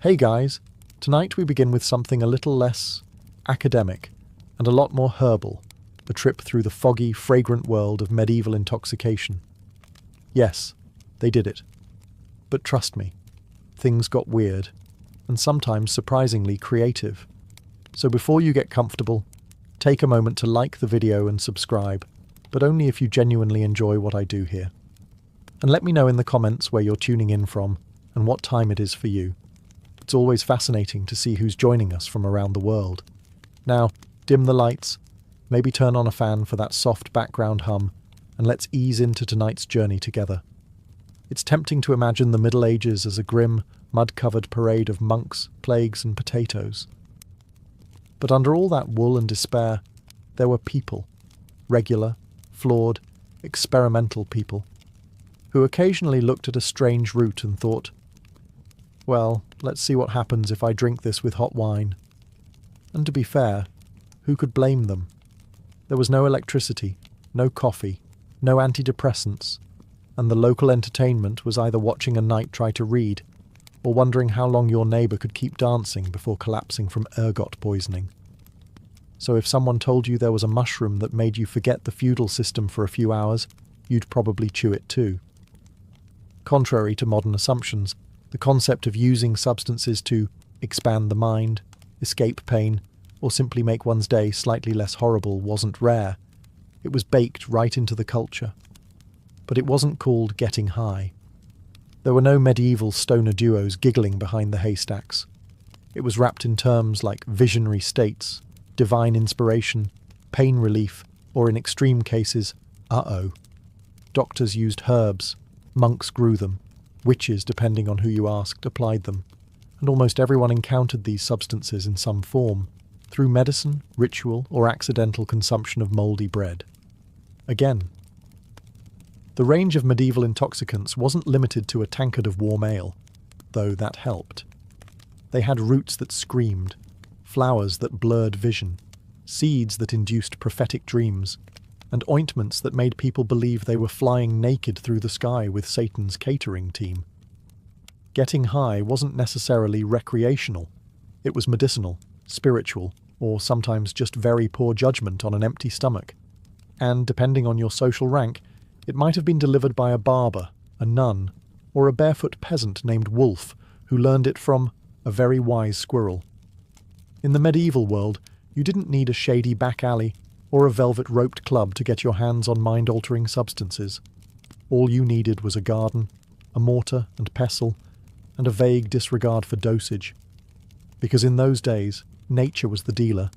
Hey guys, tonight we begin with something a little less academic and a lot more herbal, a trip through the foggy, fragrant world of medieval intoxication. Yes, they did it. But trust me, things got weird, and sometimes surprisingly creative. So before you get comfortable, take a moment to like the video and subscribe, but only if you genuinely enjoy what I do here. And let me know in the comments where you're tuning in from and what time it is for you. It's always fascinating to see who's joining us from around the world. Now, dim the lights, maybe turn on a fan for that soft background hum, and let's ease into tonight's journey together. It's tempting to imagine the Middle Ages as a grim, mud-covered parade of monks, plagues, and potatoes. But under all that wool and despair, there were people, regular, flawed, experimental people, who occasionally looked at a strange root and thought, well, let's see what happens if I drink this with hot wine. And to be fair, who could blame them? There was no electricity, no coffee, no antidepressants, and the local entertainment was either watching a knight try to read or wondering how long your neighbour could keep dancing before collapsing from ergot poisoning. So if someone told you there was a mushroom that made you forget the feudal system for a few hours, you'd probably chew it too. Contrary to modern assumptions, the concept of using substances to expand the mind, escape pain, or simply make one's day slightly less horrible wasn't rare. It was baked right into the culture. But it wasn't called getting high. There were no medieval stoner duos giggling behind the haystacks. It was wrapped in terms like visionary states, divine inspiration, pain relief, or in extreme cases, uh-oh. Doctors used herbs, monks grew them, witches, depending on who you asked, applied them, and almost everyone encountered these substances in some form, through medicine, ritual, or accidental consumption of mouldy bread. Again, the range of medieval intoxicants wasn't limited to a tankard of warm ale, though that helped. They had roots that screamed, flowers that blurred vision, seeds that induced prophetic dreams, and ointments that made people believe they were flying naked through the sky with Satan's catering team. Getting high wasn't necessarily recreational. It was medicinal, spiritual, or sometimes just very poor judgment on an empty stomach. And depending on your social rank, it might have been delivered by a barber, a nun, or a barefoot peasant named Wolf, who learned it from a very wise squirrel. In the medieval world, you didn't need a shady back alley or a velvet-roped club to get your hands on mind-altering substances. All you needed was a garden, a mortar and pestle, and a vague disregard for dosage. Because in those days, nature was the dealer,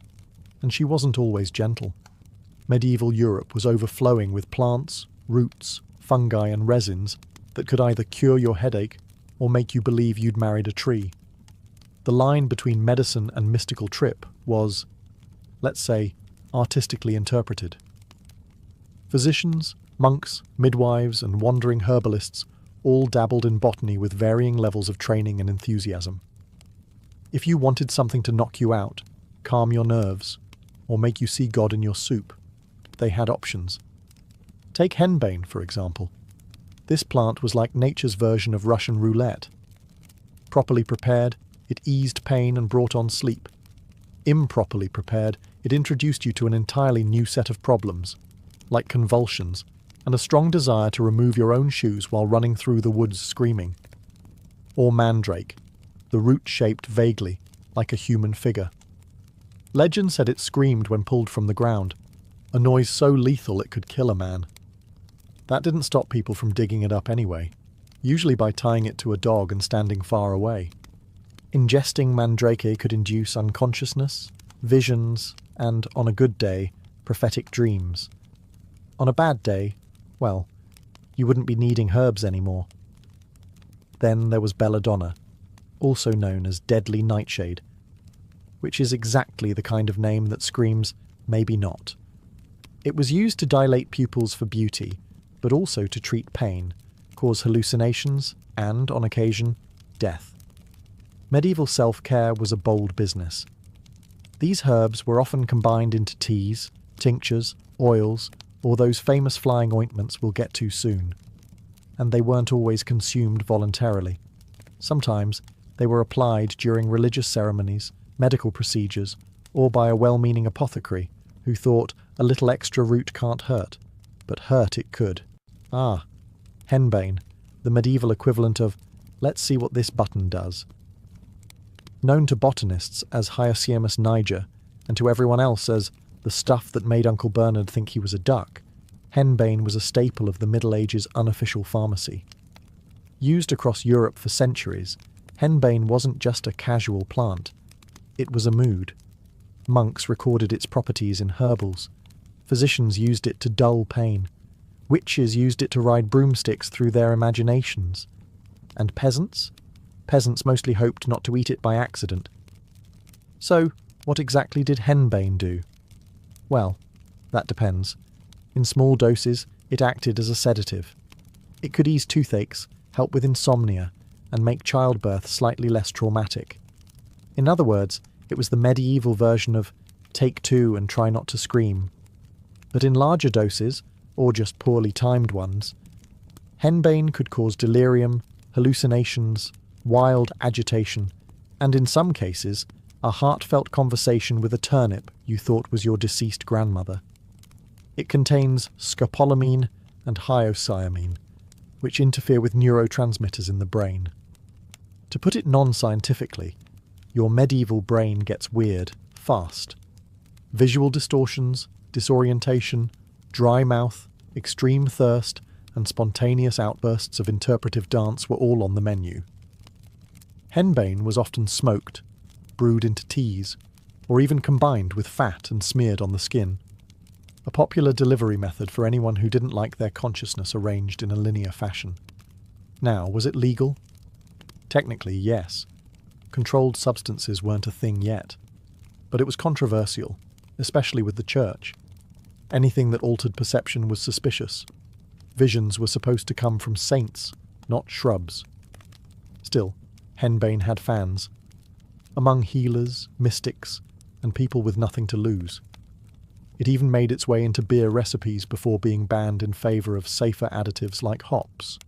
and she wasn't always gentle. Medieval Europe was overflowing with plants, roots, fungi and resins that could either cure your headache or make you believe you'd married a tree. The line between medicine and mystical trip was, let's say, artistically interpreted. Physicians, monks, midwives, and wandering herbalists all dabbled in botany with varying levels of training and enthusiasm. If you wanted something to knock you out, calm your nerves, or make you see God in your soup, they had options. Take henbane, for example. This plant was like nature's version of Russian roulette. Properly prepared, it eased pain and brought on sleep. Improperly prepared, it introduced you to an entirely new set of problems, like convulsions, and a strong desire to remove your own shoes while running through the woods screaming. Or mandrake, the root shaped vaguely, like a human figure. Legend said it screamed when pulled from the ground, a noise so lethal it could kill a man. That didn't stop people from digging it up anyway, usually by tying it to a dog and standing far away. Ingesting mandrake could induce unconsciousness, visions, and, on a good day, prophetic dreams. On a bad day, well, you wouldn't be needing herbs anymore. Then there was belladonna, also known as deadly nightshade, which is exactly the kind of name that screams, maybe not. It was used to dilate pupils for beauty, but also to treat pain, cause hallucinations, and, on occasion, death. Medieval self-care was a bold business. These herbs were often combined into teas, tinctures, oils, or those famous flying ointments we'll get to soon. And they weren't always consumed voluntarily. Sometimes They were applied during religious ceremonies, medical procedures, or by a well-meaning apothecary who thought a little extra root can't hurt, but hurt it could. Ah, henbane, the medieval equivalent of let's see what this button does. Known to botanists as Hyoscyamus niger, and to everyone else as the stuff that made Uncle Bernard think he was a duck, henbane was a staple of the Middle Ages' unofficial pharmacy. Used across Europe for centuries, henbane wasn't just a casual plant. It was a mood. Monks recorded its properties in herbals. Physicians used it to dull pain. Witches used it to ride broomsticks through their imaginations. And peasants? Peasants mostly hoped not to eat it by accident. So, what exactly did henbane do? Well, that depends. In small doses, it acted as a sedative. It could ease toothaches, help with insomnia, and make childbirth slightly less traumatic. In other words, it was the medieval version of take two and try not to scream. But in larger doses, or just poorly timed ones, henbane could cause delirium, hallucinations, wild agitation, and in some cases, a heartfelt conversation with a turnip you thought was your deceased grandmother. It contains scopolamine and hyoscyamine, which interfere with neurotransmitters in the brain. To put it non-scientifically, your medieval brain gets weird, fast. Visual distortions, disorientation, dry mouth, extreme thirst, and spontaneous outbursts of interpretive dance were all on the menu. Henbane was often smoked, brewed into teas, or even combined with fat and smeared on the skin. A popular delivery method for anyone who didn't like their consciousness arranged in a linear fashion. Now, was it legal? Technically, yes. Controlled substances weren't a thing yet. But it was controversial, especially with the church. Anything that altered perception was suspicious. Visions were supposed to come from saints, not shrubs. Still, henbane had fans. Among healers, mystics, and people with nothing to lose. It even made its way into beer recipes before being banned in favour of safer additives like hops.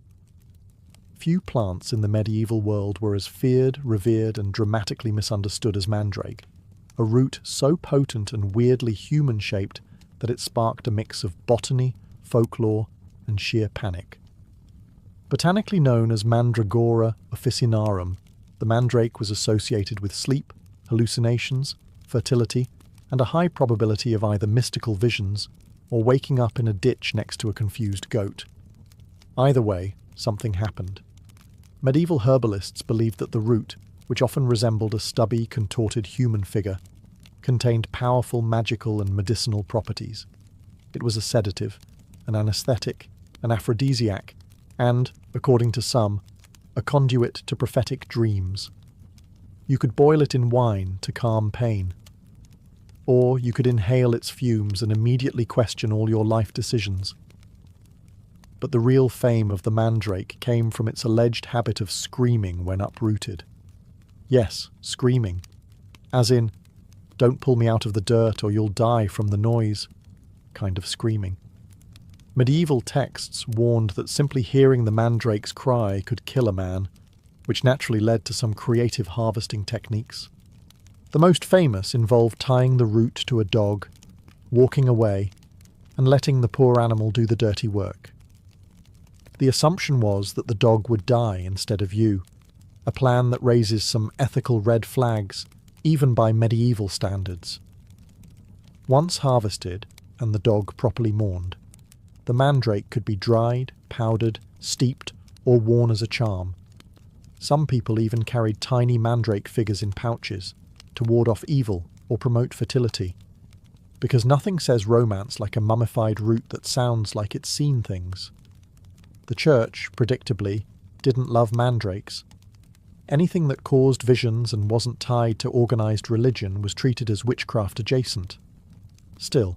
Few plants in the medieval world were as feared, revered, and dramatically misunderstood as mandrake, a root so potent and weirdly human-shaped that it sparked a mix of botany, folklore, and sheer panic. Botanically known as Mandragora officinarum, the mandrake was associated with sleep, hallucinations, fertility, and a high probability of either mystical visions or waking up in a ditch next to a confused goat. Either way, something happened. Medieval herbalists believed that the root, which often resembled a stubby, contorted human figure, contained powerful magical and medicinal properties. It was a sedative, an anesthetic, an aphrodisiac, and, according to some, a conduit to prophetic dreams. You could boil it in wine to calm pain. Or you could inhale its fumes and immediately question all your life decisions. But the real fame of the mandrake came from its alleged habit of screaming when uprooted. Yes, screaming. As in, don't pull me out of the dirt or you'll die from the noise kind of screaming. Medieval texts warned that simply hearing the mandrake's cry could kill a man, which naturally led to some creative harvesting techniques. The most famous involved tying the root to a dog, walking away, and letting the poor animal do the dirty work. The assumption was that the dog would die instead of you, a plan that raises some ethical red flags, even by medieval standards. Once harvested, and the dog properly mourned, the mandrake could be dried, powdered, steeped, or worn as a charm. Some people even carried tiny mandrake figures in pouches, to ward off evil or promote fertility, because nothing says romance like a mummified root that sounds like it's seen things. The church, predictably, didn't love mandrakes. Anything that caused visions and wasn't tied to organised religion was treated as witchcraft adjacent. Still,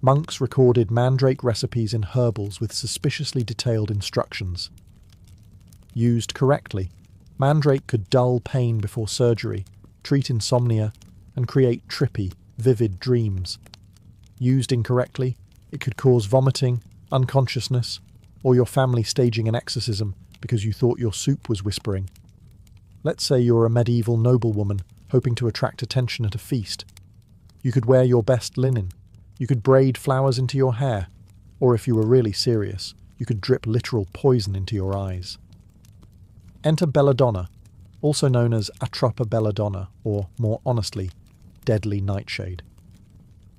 monks recorded mandrake recipes in herbals with suspiciously detailed instructions. Used correctly, mandrake could dull pain before surgery, treat insomnia, and create trippy, vivid dreams. Used incorrectly, it could cause vomiting, unconsciousness, or your family staging an exorcism because you thought your soup was whispering. Let's say you're a medieval noblewoman hoping to attract attention at a feast. You could wear your best linen. You could braid flowers into your hair. Or if you were really serious, you could drip literal poison into your eyes. Enter Belladonna, also known as Atrapa Belladonna, or more honestly, Deadly Nightshade.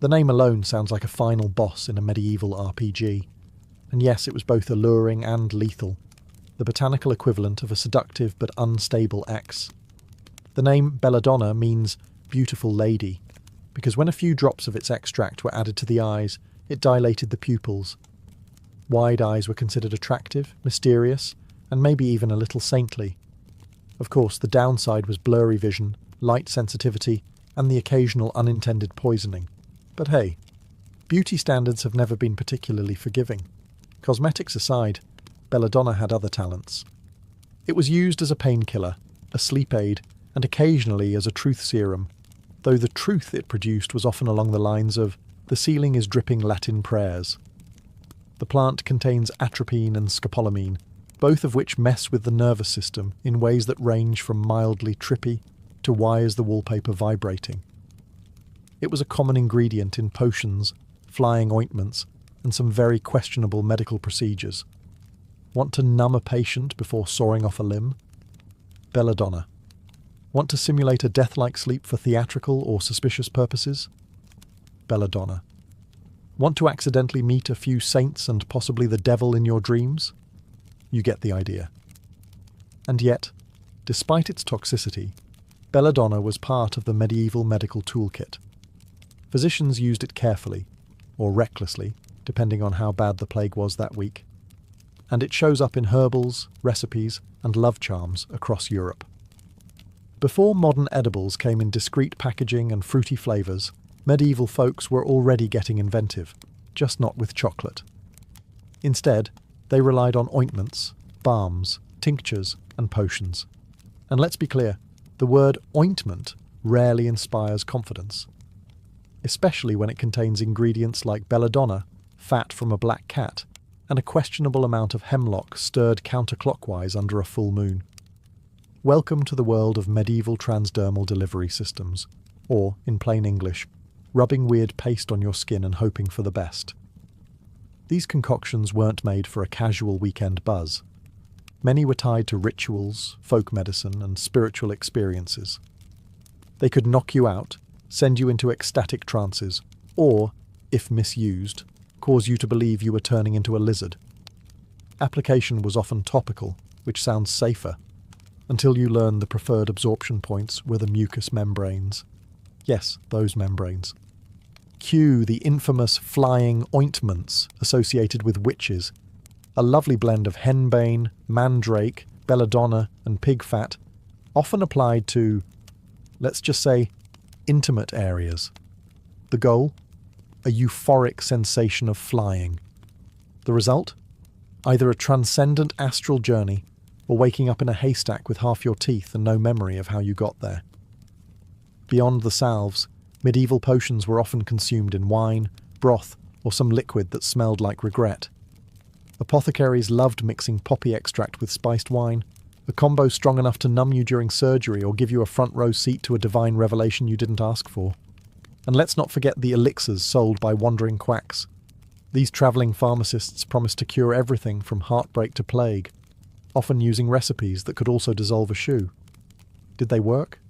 The name alone sounds like a final boss in a medieval RPG. And yes, it was both alluring and lethal, the botanical equivalent of a seductive but unstable ex. The name Belladonna means beautiful lady, because when a few drops of its extract were added to the eyes, it dilated the pupils. Wide eyes were considered attractive, mysterious, and maybe even a little saintly. Of course, the downside was blurry vision, light sensitivity, and the occasional unintended poisoning. But hey, beauty standards have never been particularly forgiving. Cosmetics aside, Belladonna had other talents. It was used as a painkiller, a sleep aid, and occasionally as a truth serum, though the truth it produced was often along the lines of, "The ceiling is dripping Latin prayers." The plant contains atropine and scopolamine, both of which mess with the nervous system in ways that range from mildly trippy to why is the wallpaper vibrating. It was a common ingredient in potions, flying ointments, and some very questionable medical procedures. Want to numb a patient before sawing off a limb? Belladonna. Want to simulate a death-like sleep for theatrical or suspicious purposes? Belladonna. Want to accidentally meet a few saints and possibly the devil in your dreams? You get the idea. And yet, despite its toxicity, Belladonna was part of the medieval medical toolkit. Physicians used it carefully, or recklessly, depending on how bad the plague was that week. And it shows up in herbals, recipes, and love charms across Europe. Before modern edibles came in discreet packaging and fruity flavours, medieval folks were already getting inventive, just not with chocolate. Instead, they relied on ointments, balms, tinctures, and potions. And let's be clear, the word ointment rarely inspires confidence, especially when it contains ingredients like belladonna, fat from a black cat, and a questionable amount of hemlock stirred counterclockwise under a full moon. Welcome to the world of medieval transdermal delivery systems, or, in plain English, rubbing weird paste on your skin and hoping for the best. These concoctions weren't made for a casual weekend buzz. Many were tied to rituals, folk medicine, and spiritual experiences. They could knock you out, send you into ecstatic trances, or, if misused, cause you to believe you were turning into a lizard. Application was often topical, which sounds safer, until you learn the preferred absorption points were the mucous membranes. Yes, those membranes. Cue the infamous flying ointments associated with witches, a lovely blend of henbane, mandrake, belladonna, and pig fat, often applied to, let's just say, intimate areas. The goal? A euphoric sensation of flying. The result? Either a transcendent astral journey or waking up in a haystack with half your teeth and no memory of how you got there. Beyond the salves, medieval potions were often consumed in wine, broth, or some liquid that smelled like regret. Apothecaries loved mixing poppy extract with spiced wine, a combo strong enough to numb you during surgery or give you a front row seat to a divine revelation you didn't ask for. And let's not forget the elixirs sold by wandering quacks. These travelling pharmacists promised to cure everything from heartbreak to plague, often using recipes that could also dissolve a shoe. Did they work?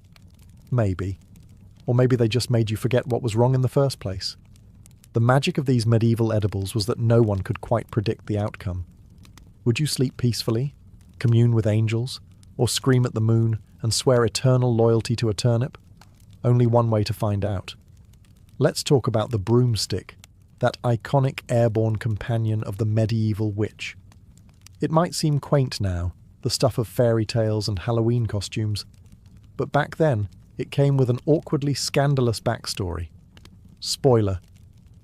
Maybe. Or maybe they just made you forget what was wrong in the first place. The magic of these medieval edibles was that no one could quite predict the outcome. Would you sleep peacefully, commune with angels, or scream at the moon and swear eternal loyalty to a turnip? Only one way to find out. Let's talk about the broomstick, that iconic airborne companion of the medieval witch. It might seem quaint now, the stuff of fairy tales and Halloween costumes, but back then it came with an awkwardly scandalous backstory. Spoiler: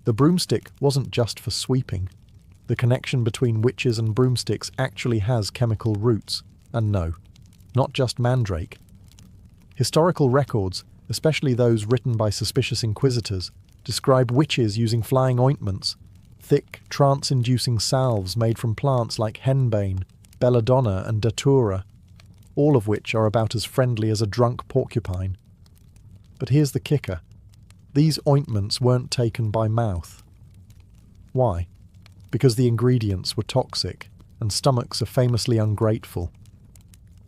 the broomstick wasn't just for sweeping. The connection between witches and broomsticks actually has chemical roots, and no, not just mandrake. Historical records, especially those written by suspicious inquisitors, describe witches using flying ointments, thick, trance-inducing salves made from plants like henbane, belladonna, and datura. all of which are about as friendly as a drunk porcupine. But here's the kicker. These ointments weren't taken by mouth. Why? Because the ingredients were toxic, and stomachs are famously ungrateful.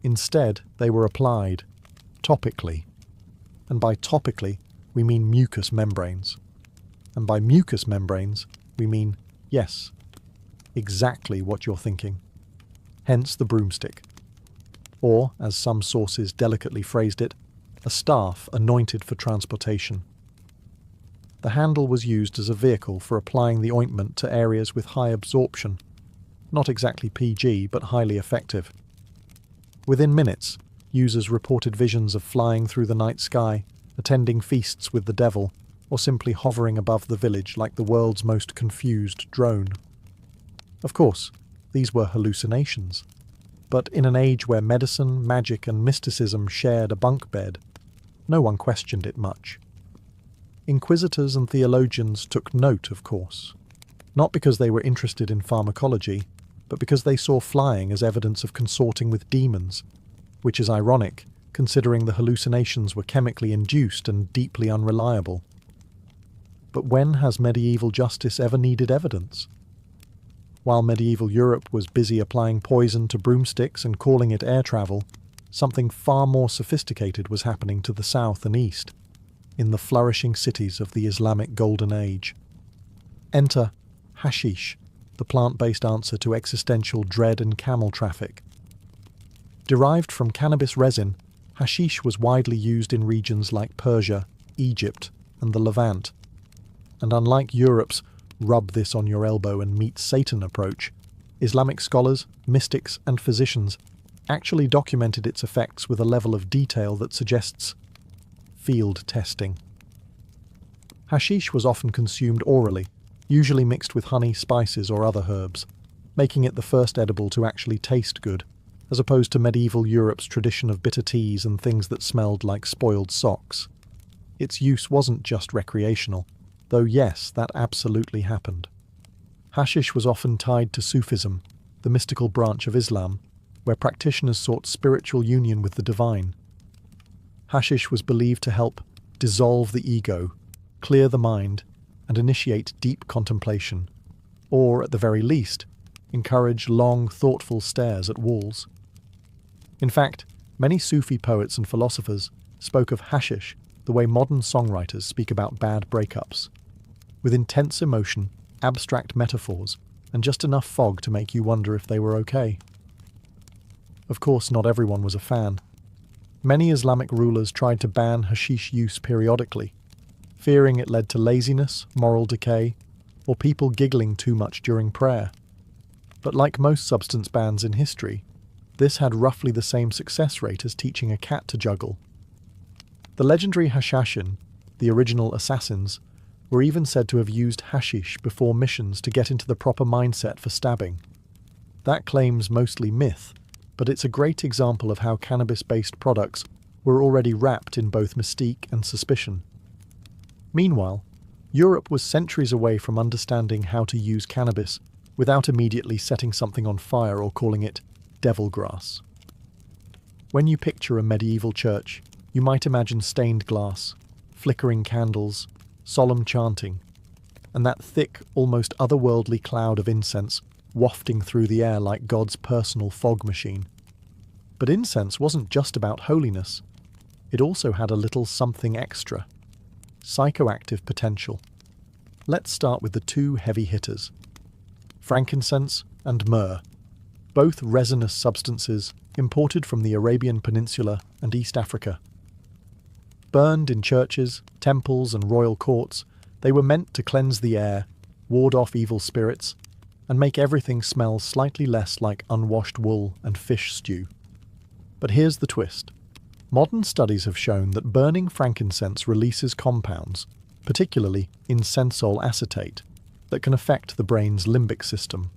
Instead, they were applied, topically. And by topically, we mean mucous membranes. And by mucous membranes, we mean, yes, exactly what you're thinking. Hence the broomstick. Or, as some sources delicately phrased it, a staff anointed for transportation. The handle was used as a vehicle for applying the ointment to areas with high absorption. Not exactly PG, but highly effective. Within minutes, users reported visions of flying through the night sky, attending feasts with the devil, or simply hovering above the village like the world's most confused drone. Of course, these were hallucinations. But in an age where medicine, magic, and mysticism shared a bunk bed, no one questioned it much. Inquisitors and theologians took note, of course, not because they were interested in pharmacology, but because they saw flying as evidence of consorting with demons, which is ironic, considering the hallucinations were chemically induced and deeply unreliable. But when has medieval justice ever needed evidence? While medieval Europe was busy applying poison to broomsticks and calling it air travel, something far more sophisticated was happening to the south and east, in the flourishing cities of the Islamic Golden Age. Enter hashish, the plant-based answer to existential dread and camel traffic. Derived from cannabis resin, hashish was widely used in regions like Persia, Egypt, and the Levant. And unlike Europe's rub this on your elbow and meet Satan approach, Islamic scholars, mystics, and physicians actually documented its effects with a level of detail that suggests field testing. Hashish was often consumed orally, usually mixed with honey, spices, or other herbs, making it the first edible to actually taste good, as opposed to medieval Europe's tradition of bitter teas and things that smelled like spoiled socks. Its use wasn't just recreational, though yes, that absolutely happened. Hashish was often tied to Sufism, the mystical branch of Islam, where practitioners sought spiritual union with the divine. Hashish was believed to help dissolve the ego, clear the mind, and initiate deep contemplation, or, at the very least, encourage long, thoughtful stares at walls. In fact, many Sufi poets and philosophers spoke of hashish the way modern songwriters speak about bad breakups, with intense emotion, abstract metaphors, and just enough fog to make you wonder if they were okay. Of course, not everyone was a fan. Many Islamic rulers tried to ban hashish use periodically, fearing it led to laziness, moral decay, or people giggling too much during prayer. But like most substance bans in history, this had roughly the same success rate as teaching a cat to juggle. The legendary Hashashin, the original assassins, were even said to have used hashish before missions to get into the proper mindset for stabbing. That claim's mostly myth, but it's a great example of how cannabis-based products were already wrapped in both mystique and suspicion. Meanwhile, Europe was centuries away from understanding how to use cannabis without immediately setting something on fire or calling it devil grass. When you picture a medieval church, you might imagine stained glass, flickering candles, solemn chanting, and that thick, almost otherworldly cloud of incense wafting through the air like God's personal fog machine. But incense wasn't just about holiness. It also had a little something extra: psychoactive potential. Let's start with the two heavy hitters: frankincense and myrrh, both resinous substances imported from the Arabian Peninsula and East Africa. Burned in churches, temples, and royal courts, they were meant to cleanse the air, ward off evil spirits, and make everything smell slightly less like unwashed wool and fish stew. But here's the twist. Modern studies have shown that burning frankincense releases compounds, particularly incensol acetate, that can affect the brain's limbic system.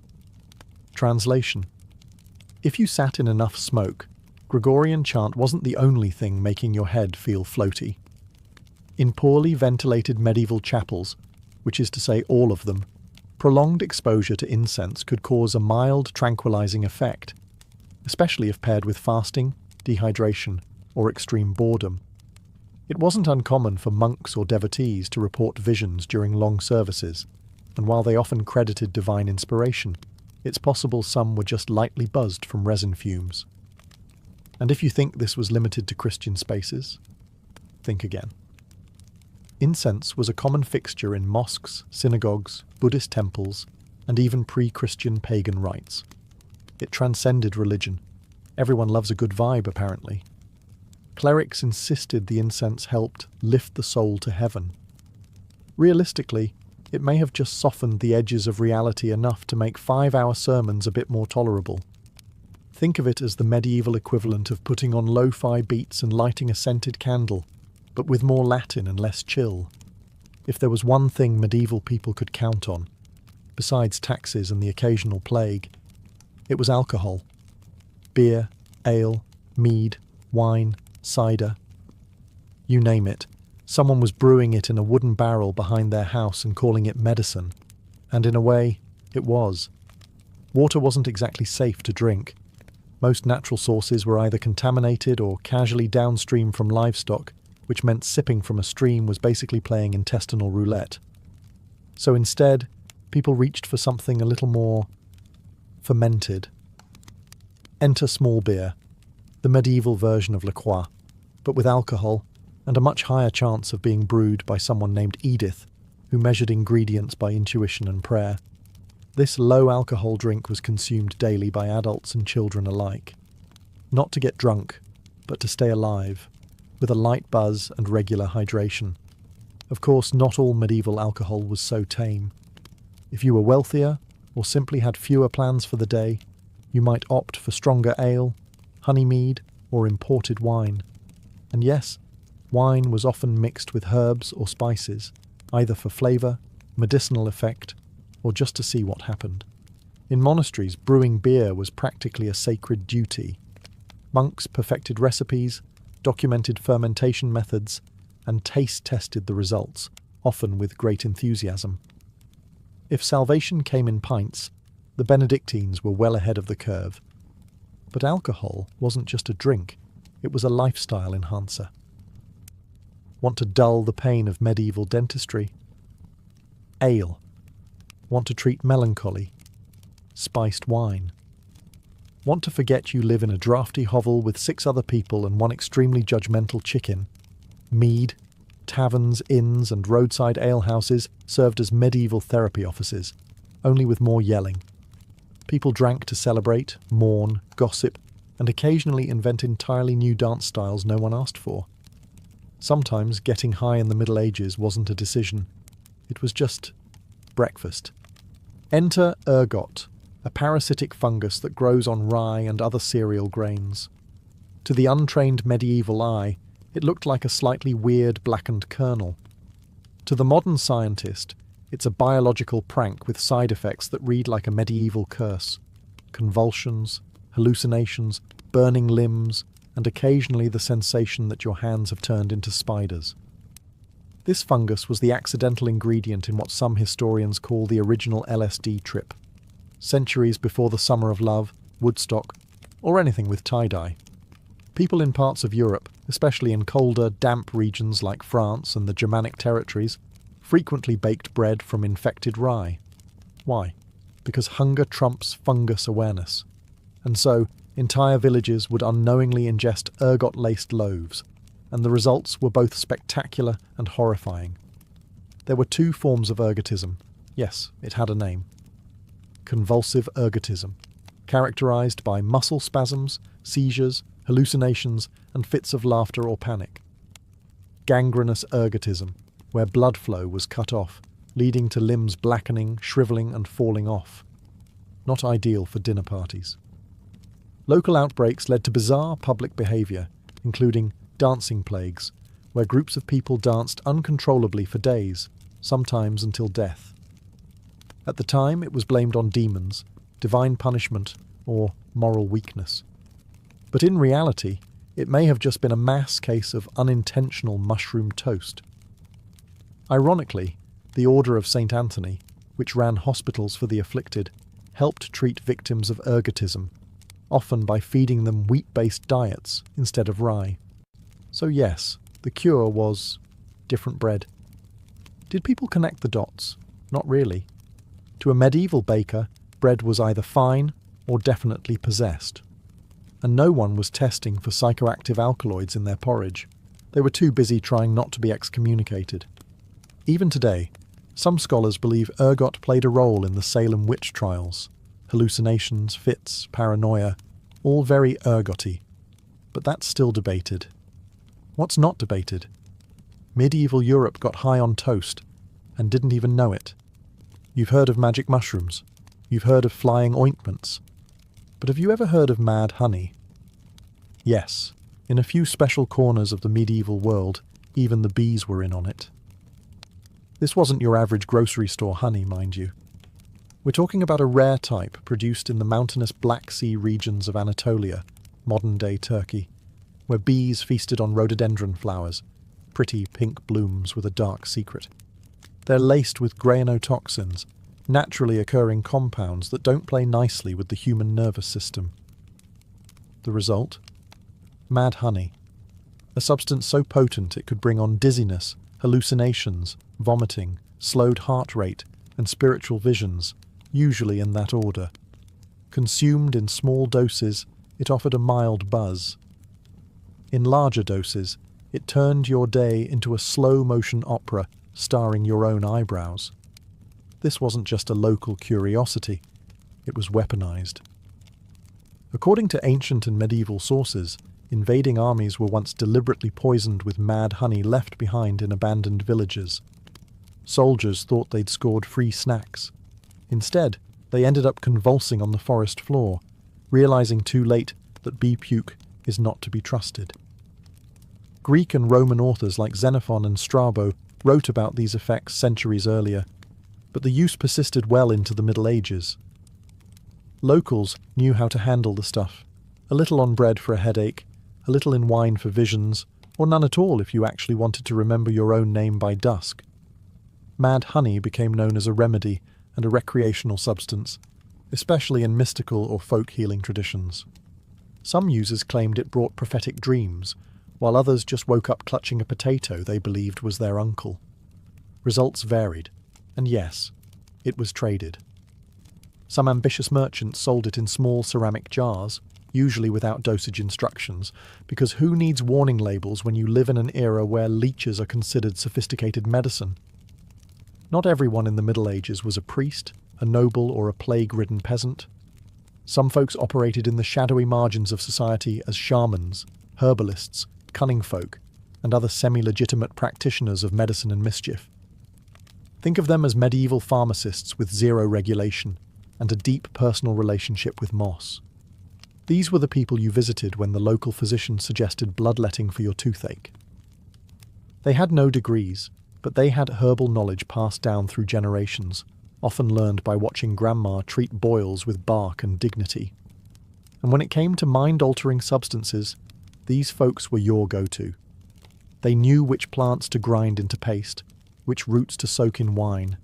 Translation: if you sat in enough smoke, Gregorian chant wasn't the only thing making your head feel floaty. In poorly ventilated medieval chapels, which is to say all of them, prolonged exposure to incense could cause a mild tranquilizing effect, especially if paired with fasting, dehydration, or extreme boredom. It wasn't uncommon for monks or devotees to report visions during long services, and while they often credited divine inspiration, it's possible some were just lightly buzzed from resin fumes. And if you think this was limited to Christian spaces, think again. Incense was a common fixture in mosques, synagogues, Buddhist temples, and even pre-Christian pagan rites. It transcended religion. Everyone loves a good vibe, apparently. Clerics insisted the incense helped lift the soul to heaven. Realistically, it may have just softened the edges of reality enough to make 5-hour sermons a bit more tolerable. Think of it as the medieval equivalent of putting on lo-fi beats and lighting a scented candle, but with more Latin and less chill. If there was one thing medieval people could count on, besides taxes and the occasional plague, it was alcohol. Beer, ale, mead, wine, cider. You name it, someone was brewing it in a wooden barrel behind their house and calling it medicine. And in a way, it was. Water wasn't exactly safe to drink. Most natural sources were either contaminated or casually downstream from livestock, which meant sipping from a stream was basically playing intestinal roulette. So instead, people reached for something a little more fermented. Enter small beer, the medieval version of La Croix, but with alcohol and a much higher chance of being brewed by someone named Edith, who measured ingredients by intuition and prayer. This low-alcohol drink was consumed daily by adults and children alike. Not to get drunk, but to stay alive, with a light buzz and regular hydration. Of course, not all medieval alcohol was so tame. If you were wealthier, or simply had fewer plans for the day, you might opt for stronger ale, honey mead, or imported wine. And yes, wine was often mixed with herbs or spices, either for flavour, medicinal effect, or just to see what happened. In monasteries, brewing beer was practically a sacred duty. Monks perfected recipes, documented fermentation methods, and taste-tested the results, often with great enthusiasm. If salvation came in pints, the Benedictines were well ahead of the curve. But alcohol wasn't just a drink, it was a lifestyle enhancer. Want to dull the pain of medieval dentistry? Ale. Want to treat melancholy? Spiced wine. Want to forget you live in a drafty hovel with 6 other people and one extremely judgmental chicken? Mead. Taverns, inns, and roadside alehouses served as medieval therapy offices, only with more yelling. People drank to celebrate, mourn, gossip, and occasionally invent entirely new dance styles no one asked for. Sometimes getting high in the Middle Ages wasn't a decision. It was just breakfast. Enter ergot, a parasitic fungus that grows on rye and other cereal grains. To the untrained medieval eye, it looked like a slightly weird blackened kernel. To the modern scientist, it's a biological prank with side effects that read like a medieval curse. Convulsions, hallucinations, burning limbs, and occasionally the sensation that your hands have turned into spiders. This fungus was the accidental ingredient in what some historians call the original LSD trip, centuries before the Summer of Love, Woodstock, or anything with tie-dye. People in parts of Europe, especially in colder, damp regions like France and the Germanic territories, frequently baked bread from infected rye. Why? Because hunger trumps fungus awareness. And so, entire villages would unknowingly ingest ergot-laced loaves, and the results were both spectacular and horrifying. There were 2 forms of ergotism. Yes, it had a name. Convulsive ergotism, characterized by muscle spasms, seizures, hallucinations, and fits of laughter or panic. Gangrenous ergotism, where blood flow was cut off, leading to limbs blackening, shriveling, and falling off. Not ideal for dinner parties. Local outbreaks led to bizarre public behaviour, including dancing plagues, where groups of people danced uncontrollably for days, sometimes until death. At the time, it was blamed on demons, divine punishment, or moral weakness. But in reality, it may have just been a mass case of unintentional mushroom toast. Ironically, the Order of St. Anthony, which ran hospitals for the afflicted, helped treat victims of ergotism, often by feeding them wheat-based diets instead of rye. So yes, the cure was different bread. Did people connect the dots? Not really. To a medieval baker, bread was either fine or definitely possessed. And no one was testing for psychoactive alkaloids in their porridge. They were too busy trying not to be excommunicated. Even today, some scholars believe ergot played a role in the Salem witch trials. Hallucinations, fits, paranoia, all very ergoty. But that's still debated. What's not debated? Medieval Europe got high on toast and didn't even know it. You've heard of magic mushrooms. You've heard of flying ointments. But have you ever heard of mad honey? Yes, in a few special corners of the medieval world, even the bees were in on it. This wasn't your average grocery store honey, mind you. We're talking about a rare type produced in the mountainous Black Sea regions of Anatolia, modern-day Turkey, where bees feasted on rhododendron flowers, pretty pink blooms with a dark secret. They're laced with grainotoxins, naturally occurring compounds that don't play nicely with the human nervous system. The result? Mad honey. A substance so potent it could bring on dizziness, hallucinations, vomiting, slowed heart rate, and spiritual visions, usually in that order. Consumed in small doses, it offered a mild buzz. In larger doses, it turned your day into a slow-motion opera starring your own eyebrows. This wasn't just a local curiosity, it was weaponized. According to ancient and medieval sources, invading armies were once deliberately poisoned with mad honey left behind in abandoned villages. Soldiers thought they'd scored free snacks. Instead, they ended up convulsing on the forest floor, realizing too late that bee puke is not to be trusted. Greek and Roman authors like Xenophon and Strabo wrote about these effects centuries earlier, but the use persisted well into the Middle Ages. Locals knew how to handle the stuff. A little on bread for a headache, a little in wine for visions, or none at all if you actually wanted to remember your own name by dusk. Mad honey became known as a remedy and a recreational substance, especially in mystical or folk healing traditions. Some users claimed it brought prophetic dreams, while others just woke up clutching a potato they believed was their uncle. Results varied, and yes, it was traded. Some ambitious merchants sold it in small ceramic jars, usually without dosage instructions, because who needs warning labels when you live in an era where leeches are considered sophisticated medicine? Not everyone in the Middle Ages was a priest, a noble, or a plague-ridden peasant. Some folks operated in the shadowy margins of society as shamans, herbalists, cunning folk, and other semi-legitimate practitioners of medicine and mischief. Think of them as medieval pharmacists with zero regulation and a deep personal relationship with moss. These were the people you visited when the local physician suggested bloodletting for your toothache. They had no degrees, but they had herbal knowledge passed down through generations, often learned by watching grandma treat boils with bark and dignity. And when it came to mind-altering substances, these folks were your go-to. They knew which plants to grind into paste, which roots to soak in wine,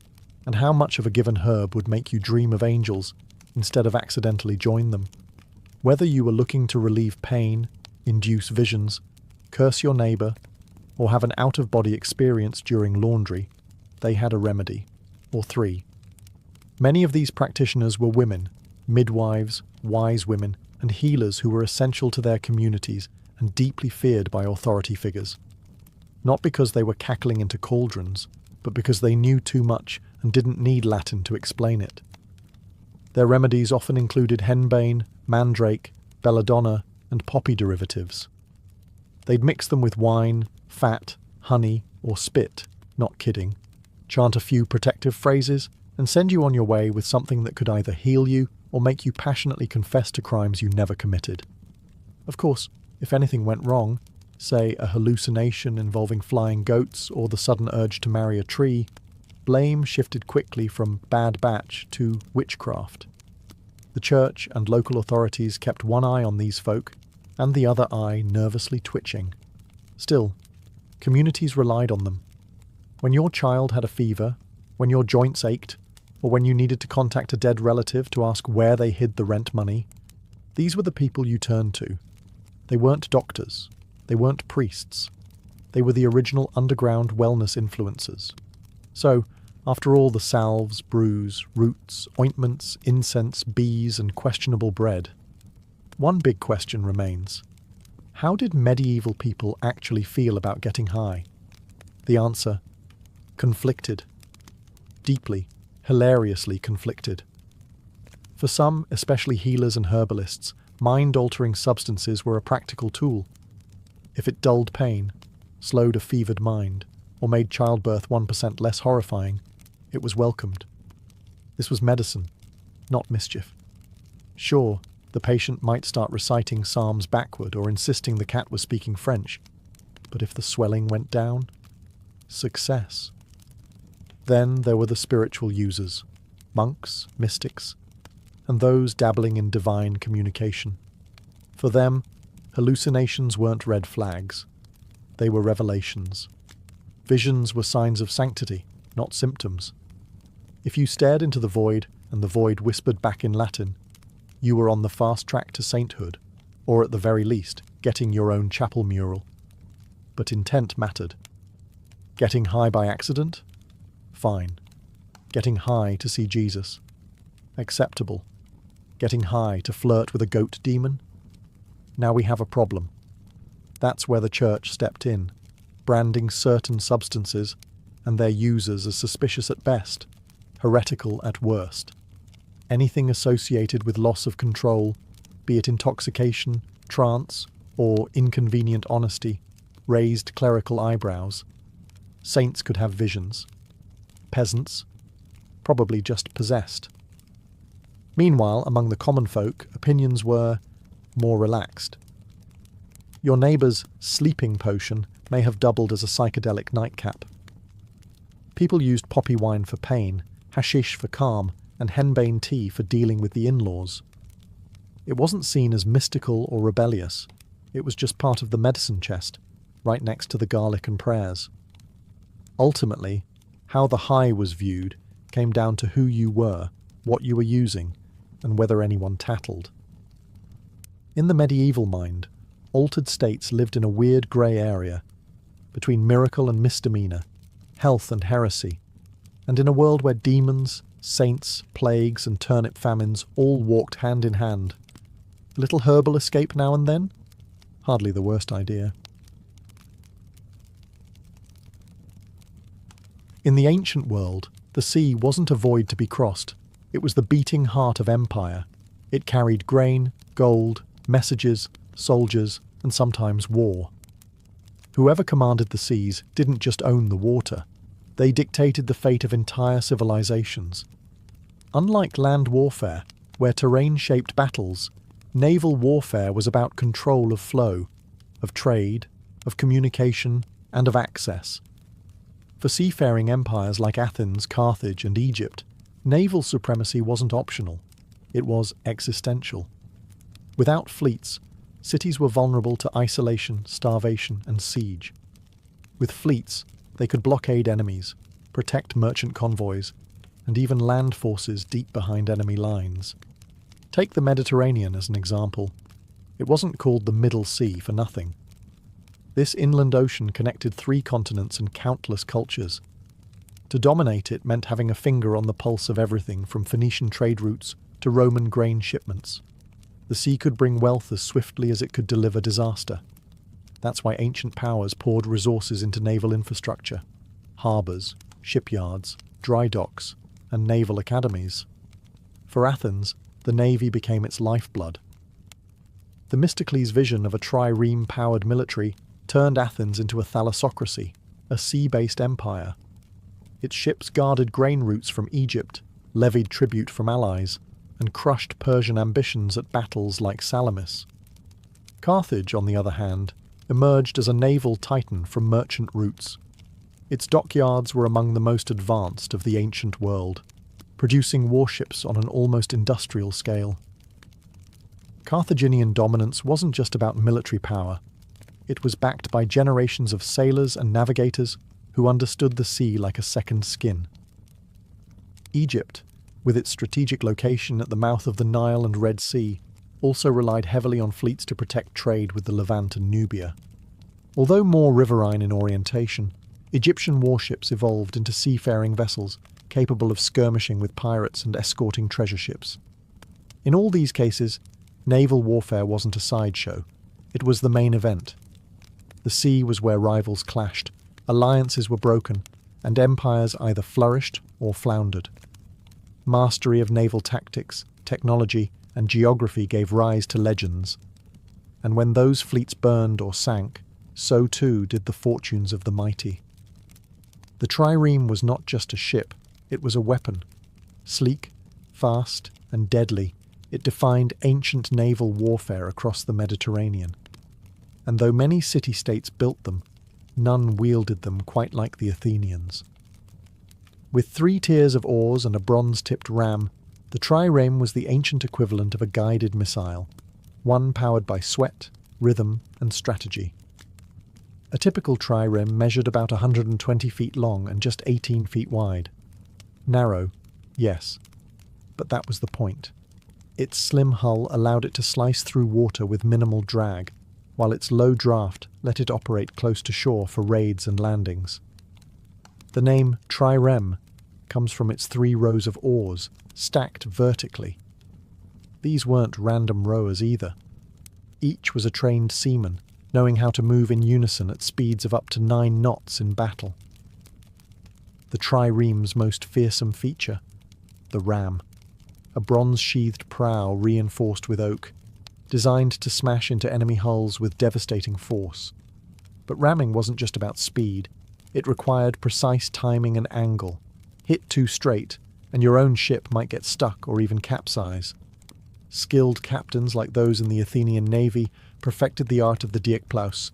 and how much of a given herb would make you dream of angels instead of accidentally join them. Whether you were looking to relieve pain, induce visions, curse your neighbour, or have an out-of-body experience during laundry, they had a remedy, or three. Many of these practitioners were women, midwives, wise women, and healers who were essential to their communities and deeply feared by authority figures. Not because they were cackling into cauldrons, but because they knew too much and didn't need Latin to explain it. Their remedies often included henbane, mandrake, belladonna, and poppy derivatives. They'd mix them with wine, fat, honey, or spit, not kidding, chant a few protective phrases, and send you on your way with something that could either heal you or make you passionately confess to crimes you never committed. Of course, if anything went wrong, say a hallucination involving flying goats or the sudden urge to marry a tree, blame shifted quickly from bad batch to witchcraft. The church and local authorities kept one eye on these folk, and the other eye nervously twitching. Still, communities relied on them. When your child had a fever, when your joints ached, or when you needed to contact a dead relative to ask where they hid the rent money, These were the people you turned to. They weren't doctors. They weren't priests. They were the original underground wellness influencers. So, after all the salves, brews, roots, ointments, incense, bees, and questionable bread, one big question remains. How did medieval people actually feel about getting high? The answer: conflicted. Deeply, hilariously conflicted. For some, especially healers and herbalists, mind-altering substances were a practical tool. If it dulled pain, slowed a fevered mind, or made childbirth 1% less horrifying, it was welcomed. This was medicine, not mischief. Sure, the patient might start reciting psalms backward or insisting the cat was speaking French, but if the swelling went down, success. Then there were the spiritual users, monks, mystics, and those dabbling in divine communication. For them, hallucinations weren't red flags. They were revelations. Visions were signs of sanctity, not symptoms. If you stared into the void and the void whispered back in Latin, you were on the fast track to sainthood, or at the very least, getting your own chapel mural. But intent mattered. Getting high by accident? Fine. Getting high to see Jesus? Acceptable. Getting high to flirt with a goat demon? Now we have a problem. That's where the church stepped in, branding certain substances and their users as suspicious at best, heretical at worst. Anything associated with loss of control, be it intoxication, trance, or inconvenient honesty, raised clerical eyebrows. Saints could have visions. Peasants? Probably just possessed. Meanwhile, among the common folk, opinions were more relaxed. Your neighbour's sleeping potion may have doubled as a psychedelic nightcap. People used poppy wine for pain, hashish for calm, and henbane tea for dealing with the in-laws. It wasn't seen as mystical or rebellious. It was just part of the medicine chest, right next to the garlic and prayers. Ultimately, how the high was viewed came down to who you were, what you were using, and whether anyone tattled. In the medieval mind, altered states lived in a weird grey area, between miracle and misdemeanour, health and heresy, and in a world where demons, saints, plagues, and turnip famines all walked hand in hand. A little herbal escape now and then? Hardly the worst idea. In the ancient world, the sea wasn't a void to be crossed. It was the beating heart of empire. It carried grain, gold, messages, soldiers, and sometimes war. Whoever commanded the seas didn't just own the water. They dictated the fate of entire civilizations. Unlike land warfare, where terrain shaped battles, naval warfare was about control of flow, of trade, of communication, and of access. For seafaring empires like Athens, Carthage, and Egypt, naval supremacy wasn't optional. It was existential. Without fleets, cities were vulnerable to isolation, starvation, and siege. With fleets, they could blockade enemies, protect merchant convoys, and even land forces deep behind enemy lines. Take the Mediterranean as an example. It wasn't called the Middle Sea for nothing. This inland ocean connected 3 continents and countless cultures. To dominate it meant having a finger on the pulse of everything from Phoenician trade routes to Roman grain shipments. The sea could bring wealth as swiftly as it could deliver disaster. That's why ancient powers poured resources into naval infrastructure, harbours, shipyards, dry docks, and naval academies. For Athens, the navy became its lifeblood. Themistocles' vision of a trireme-powered military turned Athens into a thalassocracy, a sea-based empire. Its ships guarded grain routes from Egypt, levied tribute from allies, and crushed Persian ambitions at battles like Salamis. Carthage, on the other hand, emerged as a naval titan from merchant routes. Its dockyards were among the most advanced of the ancient world, producing warships on an almost industrial scale. Carthaginian dominance wasn't just about military power. It was backed by generations of sailors and navigators who understood the sea like a second skin. Egypt, with its strategic location at the mouth of the Nile and Red Sea, also relied heavily on fleets to protect trade with the Levant and Nubia. Although more riverine in orientation, Egyptian warships evolved into seafaring vessels capable of skirmishing with pirates and escorting treasure ships. In all these cases, naval warfare wasn't a sideshow, it was the main event. The sea was where rivals clashed, alliances were broken, and empires either flourished or floundered. Mastery of naval tactics, technology, and geography gave rise to legends. And when those fleets burned or sank, so too did the fortunes of the mighty. The trireme was not just a ship, it was a weapon. Sleek, fast, and deadly, it defined ancient naval warfare across the Mediterranean. And though many city-states built them, none wielded them quite like the Athenians. With 3 tiers of oars and a bronze-tipped ram, the trireme was the ancient equivalent of a guided missile, one powered by sweat, rhythm, and strategy. A typical trireme measured about 120 feet long and just 18 feet wide. Narrow, yes, but that was the point. Its slim hull allowed it to slice through water with minimal drag, while its low draft let it operate close to shore for raids and landings. The name trireme comes from its 3 rows of oars, stacked vertically. These weren't random rowers either. Each was a trained seaman, knowing how to move in unison at speeds of up to 9 knots in battle. The trireme's most fearsome feature, the ram, a bronze-sheathed prow reinforced with oak, designed to smash into enemy hulls with devastating force. But ramming wasn't just about speed, it required precise timing and angle. Hit too straight, and your own ship might get stuck or even capsize. Skilled captains like those in the Athenian navy perfected the art of the diekplaus,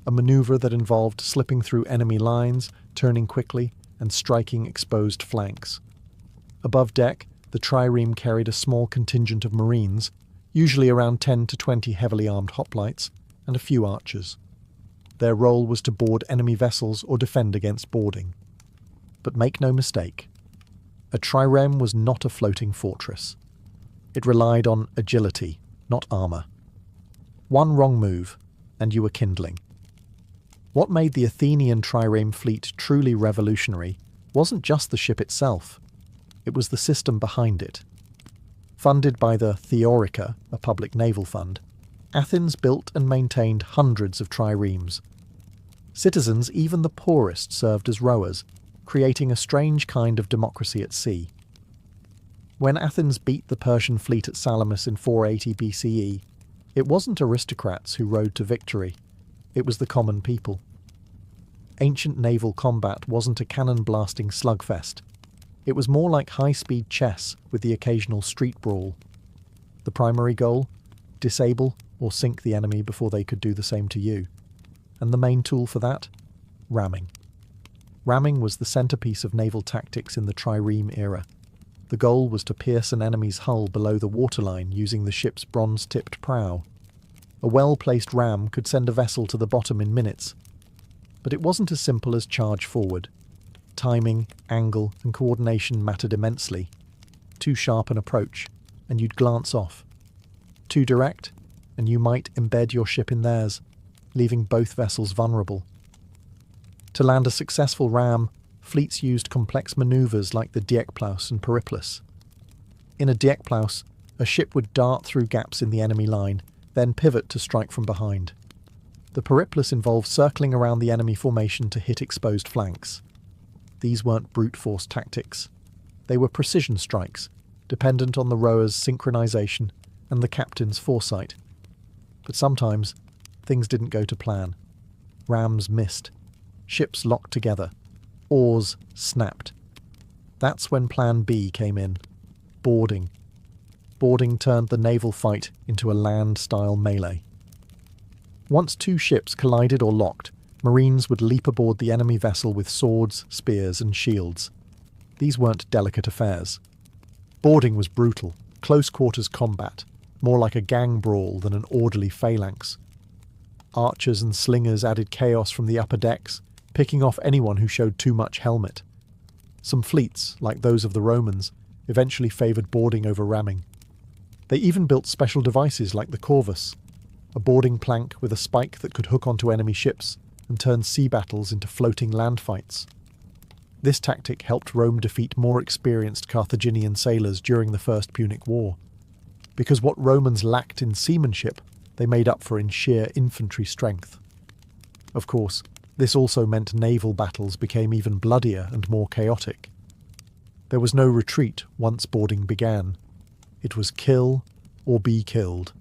a maneuver that involved slipping through enemy lines, turning quickly, and striking exposed flanks. Above deck, the trireme carried a small contingent of marines, usually around 10 to 20 heavily armed hoplites, and a few archers. Their role was to board enemy vessels or defend against boarding. But make no mistake, a trireme was not a floating fortress. It relied on agility, not armour. One wrong move, and you were kindling. What made the Athenian trireme fleet truly revolutionary wasn't just the ship itself, it was the system behind it. Funded by the Theorica, a public naval fund, Athens built and maintained hundreds of triremes. Citizens, even the poorest, served as rowers, creating a strange kind of democracy at sea. When Athens beat the Persian fleet at Salamis in 480 BCE, it wasn't aristocrats who rode to victory, it was the common people. Ancient naval combat wasn't a cannon-blasting slugfest. It was more like high-speed chess with the occasional street brawl. The primary goal? Disable or sink the enemy before they could do the same to you. And the main tool for that? Ramming. Ramming was the centerpiece of naval tactics in the trireme era. The goal was to pierce an enemy's hull below the waterline using the ship's bronze-tipped prow. A well-placed ram could send a vessel to the bottom in minutes. But it wasn't as simple as charge forward. Timing, angle, and coordination mattered immensely. Too sharp an approach, and you'd glance off. Too direct, and you might embed your ship in theirs, leaving both vessels vulnerable. To land a successful ram, fleets used complex maneuvers like the diekplaus and periplus. In a diekplaus, a ship would dart through gaps in the enemy line, then pivot to strike from behind. The periplus involved circling around the enemy formation to hit exposed flanks. These weren't brute force tactics. They were precision strikes, dependent on the rower's synchronization and the captain's foresight. But sometimes, things didn't go to plan. Rams missed. Ships locked together. Oars snapped. That's when Plan B came in. Boarding. Boarding turned the naval fight into a land-style melee. Once 2 ships collided or locked, Marines would leap aboard the enemy vessel with swords, spears, and shields. These weren't delicate affairs. Boarding was brutal, close-quarters combat, more like a gang brawl than an orderly phalanx. Archers and slingers added chaos from the upper decks, picking off anyone who showed too much helmet. Some fleets, like those of the Romans, eventually favoured boarding over ramming. They even built special devices like the corvus, a boarding plank with a spike that could hook onto enemy ships and turn sea battles into floating land fights. This tactic helped Rome defeat more experienced Carthaginian sailors during the First Punic War, because what Romans lacked in seamanship, they made up for in sheer infantry strength. Of course, this also meant naval battles became even bloodier and more chaotic. There was no retreat once boarding began. It was kill or be killed,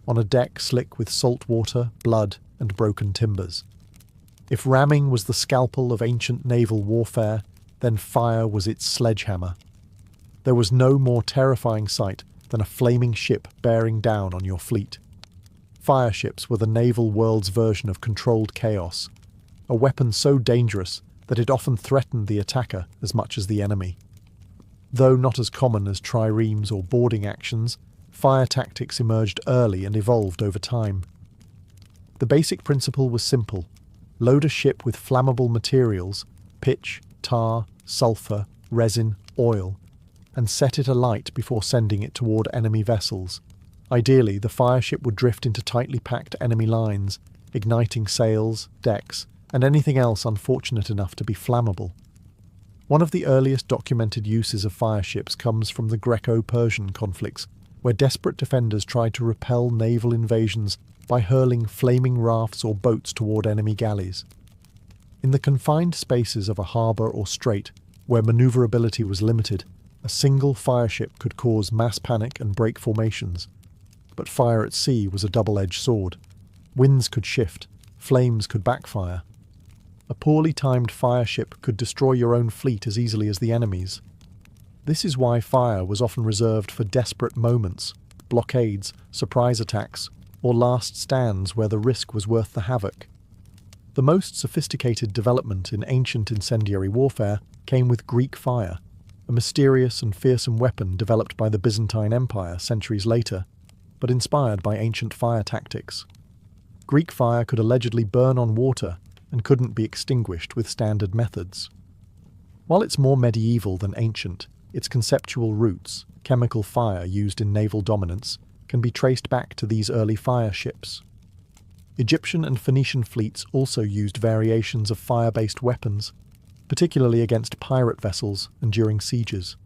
on a deck slick with salt water, blood, and broken timbers. If ramming was the scalpel of ancient naval warfare, then fire was its sledgehammer. There was no more terrifying sight than a flaming ship bearing down on your fleet. Fire ships were the naval world's version of controlled chaos, a weapon so dangerous that it often threatened the attacker as much as the enemy. Though not as common as triremes or boarding actions, fire tactics emerged early and evolved over time. The basic principle was simple: load a ship with flammable materials, pitch, tar, sulfur, resin, oil, and set it alight before sending it toward enemy vessels. Ideally, the fire ship would drift into tightly packed enemy lines, igniting sails, decks, and anything else unfortunate enough to be flammable. One of the earliest documented uses of fire ships comes from the Greco-Persian conflicts, where desperate defenders tried to repel naval invasions by hurling flaming rafts or boats toward enemy galleys. In the confined spaces of a harbour or strait, where manoeuvrability was limited, a single fire ship could cause mass panic and break formations. But fire at sea was a double-edged sword. Winds could shift, flames could backfire. A poorly timed fire ship could destroy your own fleet as easily as the enemy's. This is why fire was often reserved for desperate moments, blockades, surprise attacks, or last stands where the risk was worth the havoc. The most sophisticated development in ancient incendiary warfare came with Greek fire, a mysterious and fearsome weapon developed by the Byzantine Empire centuries later, but inspired by ancient fire tactics. Greek fire could allegedly burn on water and couldn't be extinguished with standard methods. While it's more medieval than ancient, its conceptual roots, chemical fire used in naval dominance, can be traced back to these early fire ships. Egyptian and Phoenician fleets also used variations of fire-based weapons, particularly against pirate vessels and during sieges.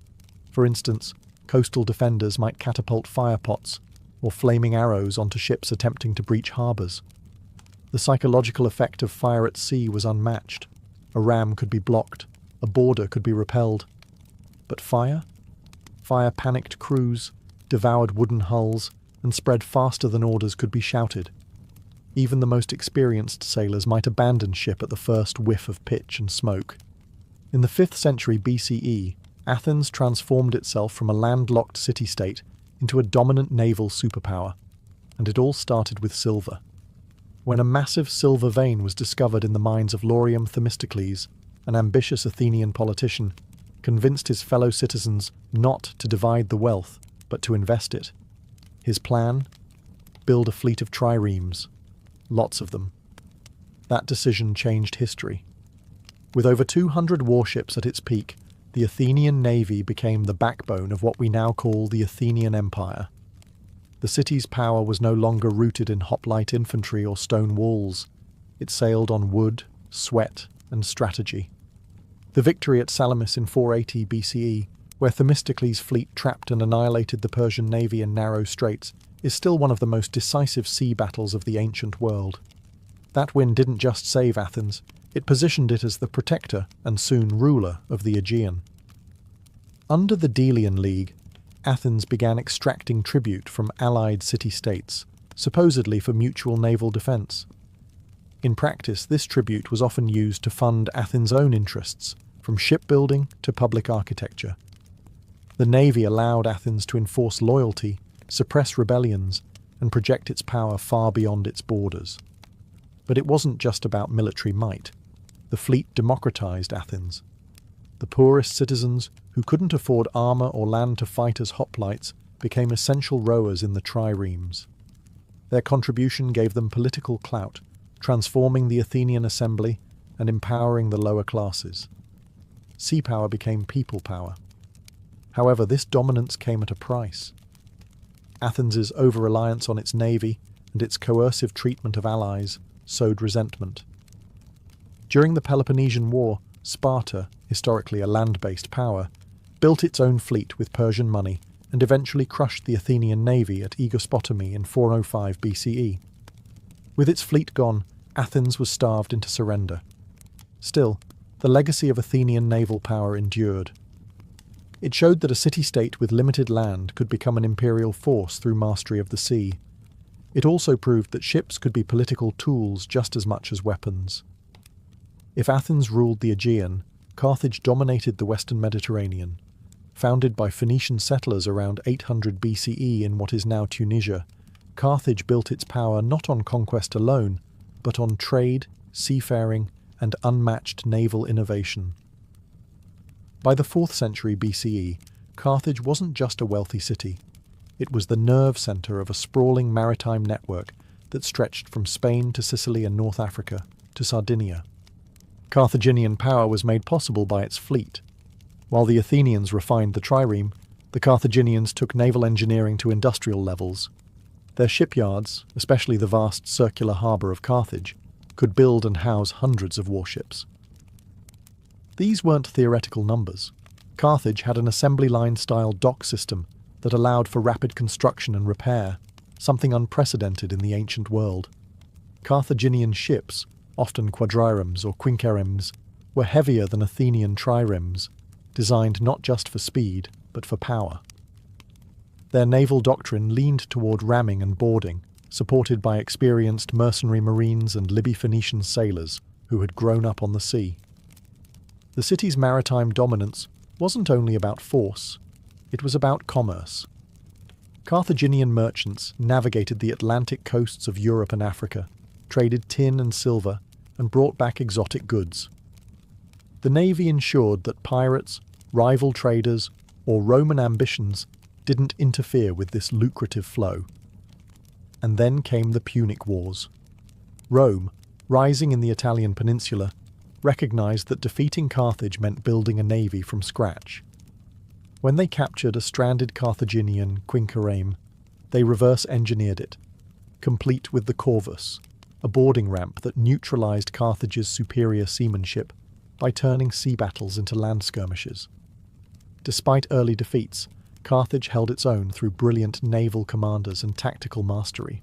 For instance, coastal defenders might catapult fire pots or flaming arrows onto ships attempting to breach harbours. The psychological effect of fire at sea was unmatched. A ram could be blocked, a boarder could be repelled. But fire? Fire panicked crews, devoured wooden hulls, and spread faster than orders could be shouted. Even the most experienced sailors might abandon ship at the first whiff of pitch and smoke. In the 5th century BCE, Athens transformed itself from a landlocked city-state into a dominant naval superpower, and it all started with silver. When a massive silver vein was discovered in the mines of Laurium, Themistocles, an ambitious Athenian politician convinced his fellow citizens not to divide the wealth, but to invest it. His plan? Build a fleet of triremes. Lots of them. That decision changed history. With over 200 warships at its peak, the Athenian navy became the backbone of what we now call the Athenian Empire. The city's power was no longer rooted in hoplite infantry or stone walls. It sailed on wood, sweat, and strategy. The victory at Salamis in 480 BCE, where Themistocles' fleet trapped and annihilated the Persian navy in narrow straits, is still one of the most decisive sea battles of the ancient world. That win didn't just save Athens, it positioned it as the protector and soon ruler of the Aegean. Under the Delian League, Athens began extracting tribute from allied city-states, supposedly for mutual naval defence. In practice, this tribute was often used to fund Athens' own interests, from shipbuilding to public architecture. The navy allowed Athens to enforce loyalty, suppress rebellions, and project its power far beyond its borders. But it wasn't just about military might. The fleet democratized Athens. The poorest citizens, who couldn't afford armor or land to fight as hoplites, became essential rowers in the triremes. Their contribution gave them political clout, transforming the Athenian assembly and empowering the lower classes. Sea power became people power. However, this dominance came at a price. Athens's over-reliance on its navy and its coercive treatment of allies sowed resentment. During the Peloponnesian War, Sparta, historically a land-based power, built its own fleet with Persian money and eventually crushed the Athenian navy at Aegospotami in 405 BCE. With its fleet gone, Athens was starved into surrender. Still, the legacy of Athenian naval power endured. It showed that a city-state with limited land could become an imperial force through mastery of the sea. It also proved that ships could be political tools just as much as weapons. If Athens ruled the Aegean, Carthage dominated the western Mediterranean. Founded by Phoenician settlers around 800 BCE in what is now Tunisia, Carthage built its power not on conquest alone, but on trade, seafaring, and unmatched naval innovation. By the 4th century BCE, Carthage wasn't just a wealthy city. It was the nerve centre of a sprawling maritime network that stretched from Spain to Sicily and North Africa to Sardinia. Carthaginian power was made possible by its fleet. While the Athenians refined the trireme, the Carthaginians took naval engineering to industrial levels. Their shipyards, especially the vast circular harbour of Carthage, could build and house hundreds of warships. These weren't theoretical numbers. Carthage had an assembly line-style dock system that allowed for rapid construction and repair, something unprecedented in the ancient world. Carthaginian ships, often quadriremes or quinqueremes, were heavier than Athenian triremes, designed not just for speed, but for power. Their naval doctrine leaned toward ramming and boarding, supported by experienced mercenary marines and Libya-Phoenician sailors who had grown up on the sea. The city's maritime dominance wasn't only about force, it was about commerce. Carthaginian merchants navigated the Atlantic coasts of Europe and Africa, traded tin and silver, and brought back exotic goods. The navy ensured that pirates, rival traders, or Roman ambitions didn't interfere with this lucrative flow. And then came the Punic Wars. Rome, rising in the Italian peninsula, recognized that defeating Carthage meant building a navy from scratch. When they captured a stranded Carthaginian quinquereme, they reverse-engineered it, complete with the corvus, a boarding ramp that neutralized Carthage's superior seamanship by turning sea battles into land skirmishes. Despite early defeats, Carthage held its own through brilliant naval commanders and tactical mastery.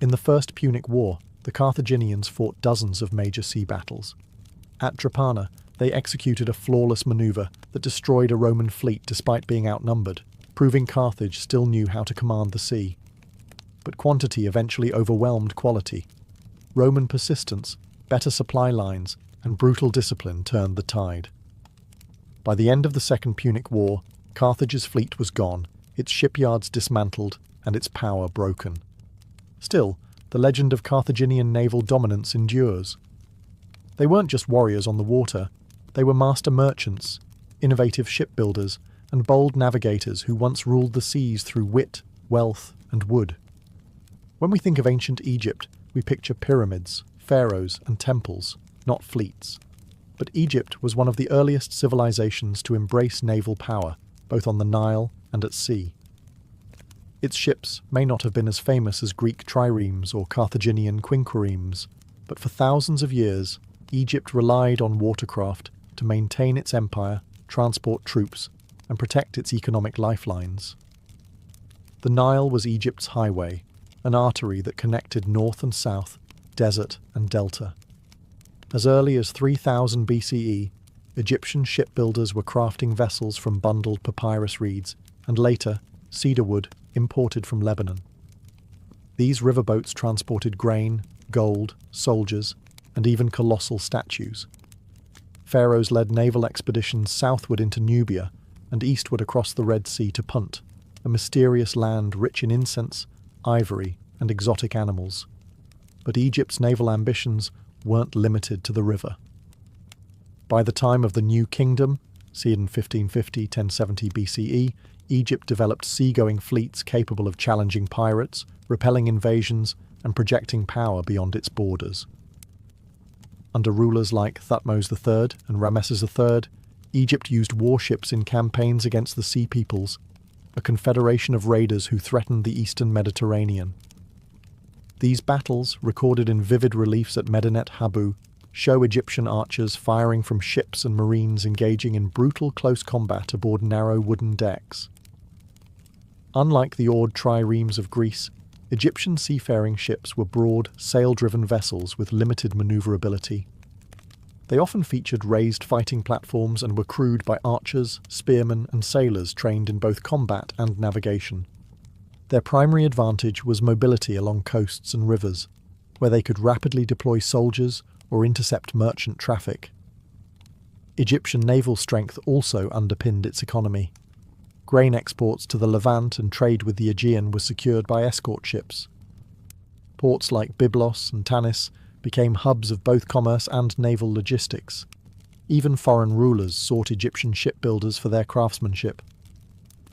In the First Punic War, the Carthaginians fought dozens of major sea battles. At Drepana, they executed a flawless maneuver that destroyed a Roman fleet despite being outnumbered, proving Carthage still knew how to command the sea. But quantity eventually overwhelmed quality. Roman persistence, better supply lines, and brutal discipline turned the tide. By the end of the Second Punic War, Carthage's fleet was gone, its shipyards dismantled, and its power broken. Still, the legend of Carthaginian naval dominance endures. They weren't just warriors on the water, they were master merchants, innovative shipbuilders, and bold navigators who once ruled the seas through wit, wealth, and wood. When we think of ancient Egypt, we picture pyramids, pharaohs, and temples, not fleets. But Egypt was one of the earliest civilizations to embrace naval power, both on the Nile and at sea. Its ships may not have been as famous as Greek triremes or Carthaginian quinqueremes, but for thousands of years, Egypt relied on watercraft to maintain its empire, transport troops, and protect its economic lifelines. The Nile was Egypt's highway, an artery that connected north and south, desert and delta. As early as 3000 BCE, Egyptian shipbuilders were crafting vessels from bundled papyrus reeds, and later, cedar wood imported from Lebanon. These riverboats transported grain, gold, soldiers, and even colossal statues. Pharaohs led naval expeditions southward into Nubia and eastward across the Red Sea to Punt, a mysterious land rich in incense, ivory, and exotic animals. But Egypt's naval ambitions weren't limited to the river. By the time of the New Kingdom, see in 1550-1070 BCE, Egypt developed seagoing fleets capable of challenging pirates, repelling invasions, and projecting power beyond its borders. Under rulers like Thutmose III and Ramesses III, Egypt used warships in campaigns against the Sea Peoples, a confederation of raiders who threatened the eastern Mediterranean. These battles, recorded in vivid reliefs at Medinet Habu, show Egyptian archers firing from ships and marines engaging in brutal close combat aboard narrow wooden decks. Unlike the oared triremes of Greece, Egyptian seafaring ships were broad, sail-driven vessels with limited maneuverability. They often featured raised fighting platforms and were crewed by archers, spearmen, and sailors trained in both combat and navigation. Their primary advantage was mobility along coasts and rivers, where they could rapidly deploy soldiers or intercept merchant traffic. Egyptian naval strength also underpinned its economy. Grain exports to the Levant and trade with the Aegean were secured by escort ships. Ports like Byblos and Tanis became hubs of both commerce and naval logistics. Even foreign rulers sought Egyptian shipbuilders for their craftsmanship.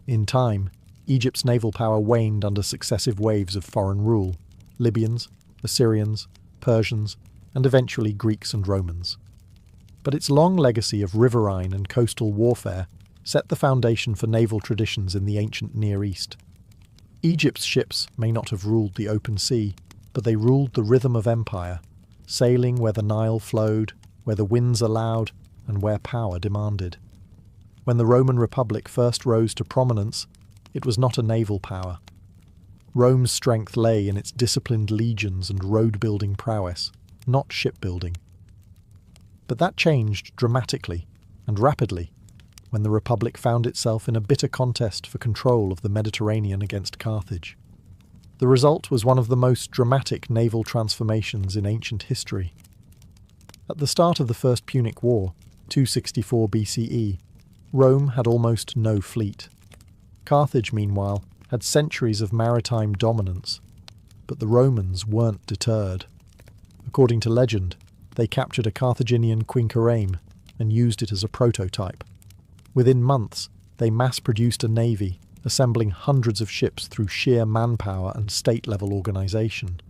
In time, Egypt's naval power waned under successive waves of foreign rule: Libyans, Assyrians, Persians, and eventually Greeks and Romans. But its long legacy of riverine and coastal warfare set the foundation for naval traditions in the ancient Near East. Egypt's ships may not have ruled the open sea, but they ruled the rhythm of empire, sailing where the Nile flowed, where the winds allowed, and where power demanded. When the Roman Republic first rose to prominence, it was not a naval power. Rome's strength lay in its disciplined legions and road-building prowess, not shipbuilding. But that changed dramatically and rapidly when the Republic found itself in a bitter contest for control of the Mediterranean against Carthage. The result was one of the most dramatic naval transformations in ancient history. At the start of the First Punic War, 264 BCE, Rome had almost no fleet. Carthage, meanwhile, had centuries of maritime dominance, but the Romans weren't deterred. According to legend, they captured a Carthaginian quinquereme and used it as a prototype. Within months, they mass-produced a navy, assembling hundreds of ships through sheer manpower and state-level organization.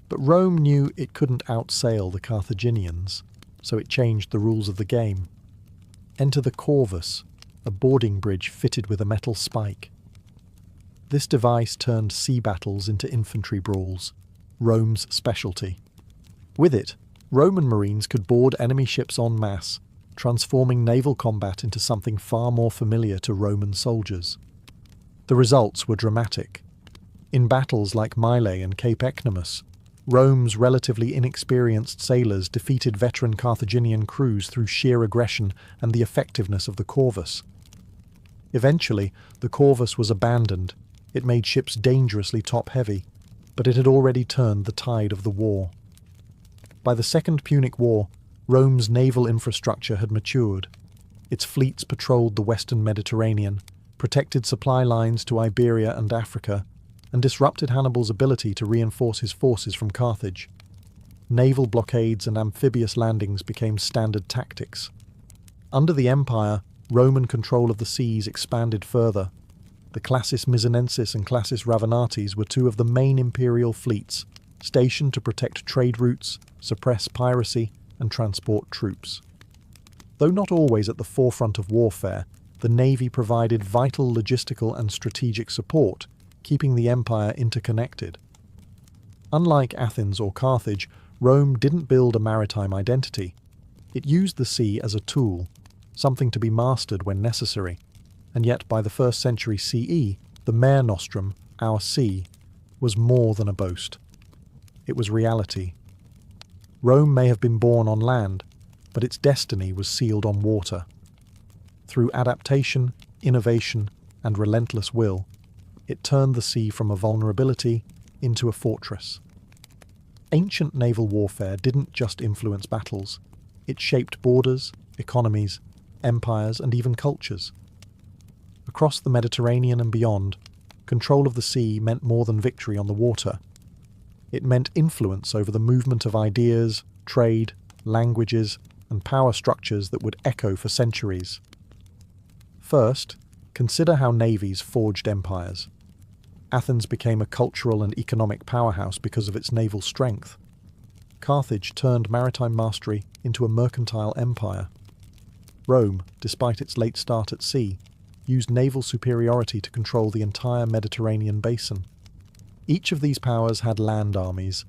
But Rome knew it couldn't outsail the Carthaginians, so it changed the rules of the game. Enter the corvus, a boarding bridge fitted with a metal spike. This device turned sea battles into infantry brawls, Rome's specialty. With it, Roman marines could board enemy ships en masse, transforming naval combat into something far more familiar to Roman soldiers. The results were dramatic. In battles like Mylae and Cape Ecnomus, Rome's relatively inexperienced sailors defeated veteran Carthaginian crews through sheer aggression and the effectiveness of the corvus. Eventually, the corvus was abandoned. It made ships dangerously top-heavy, but it had already turned the tide of the war. By the Second Punic War, Rome's naval infrastructure had matured. Its fleets patrolled the western Mediterranean, protected supply lines to Iberia and Africa, and disrupted Hannibal's ability to reinforce his forces from Carthage. Naval blockades and amphibious landings became standard tactics. Under the Empire, Roman control of the seas expanded further. The Classis Mizanensis and Classis Ravenatis were two of the main imperial fleets, stationed to protect trade routes, suppress piracy, and transport troops. Though not always at the forefront of warfare, the navy provided vital logistical and strategic support, keeping the empire interconnected. Unlike Athens or Carthage, Rome didn't build a maritime identity. It used the sea as a tool, something to be mastered when necessary, and yet by the 1st century CE, the Mare Nostrum, our sea, was more than a boast. It was reality. Rome may have been born on land, but its destiny was sealed on water. Through adaptation, innovation, and relentless will, it turned the sea from a vulnerability into a fortress. Ancient naval warfare didn't just influence battles. It shaped borders, economies, empires, and even cultures. Across the Mediterranean and beyond, control of the sea meant more than victory on the water. It meant influence over the movement of ideas, trade, languages, and power structures that would echo for centuries. First, consider how navies forged empires. Athens became a cultural and economic powerhouse because of its naval strength. Carthage turned maritime mastery into a mercantile empire. Rome, despite its late start at sea, used naval superiority to control the entire Mediterranean basin. Each of these powers had land armies,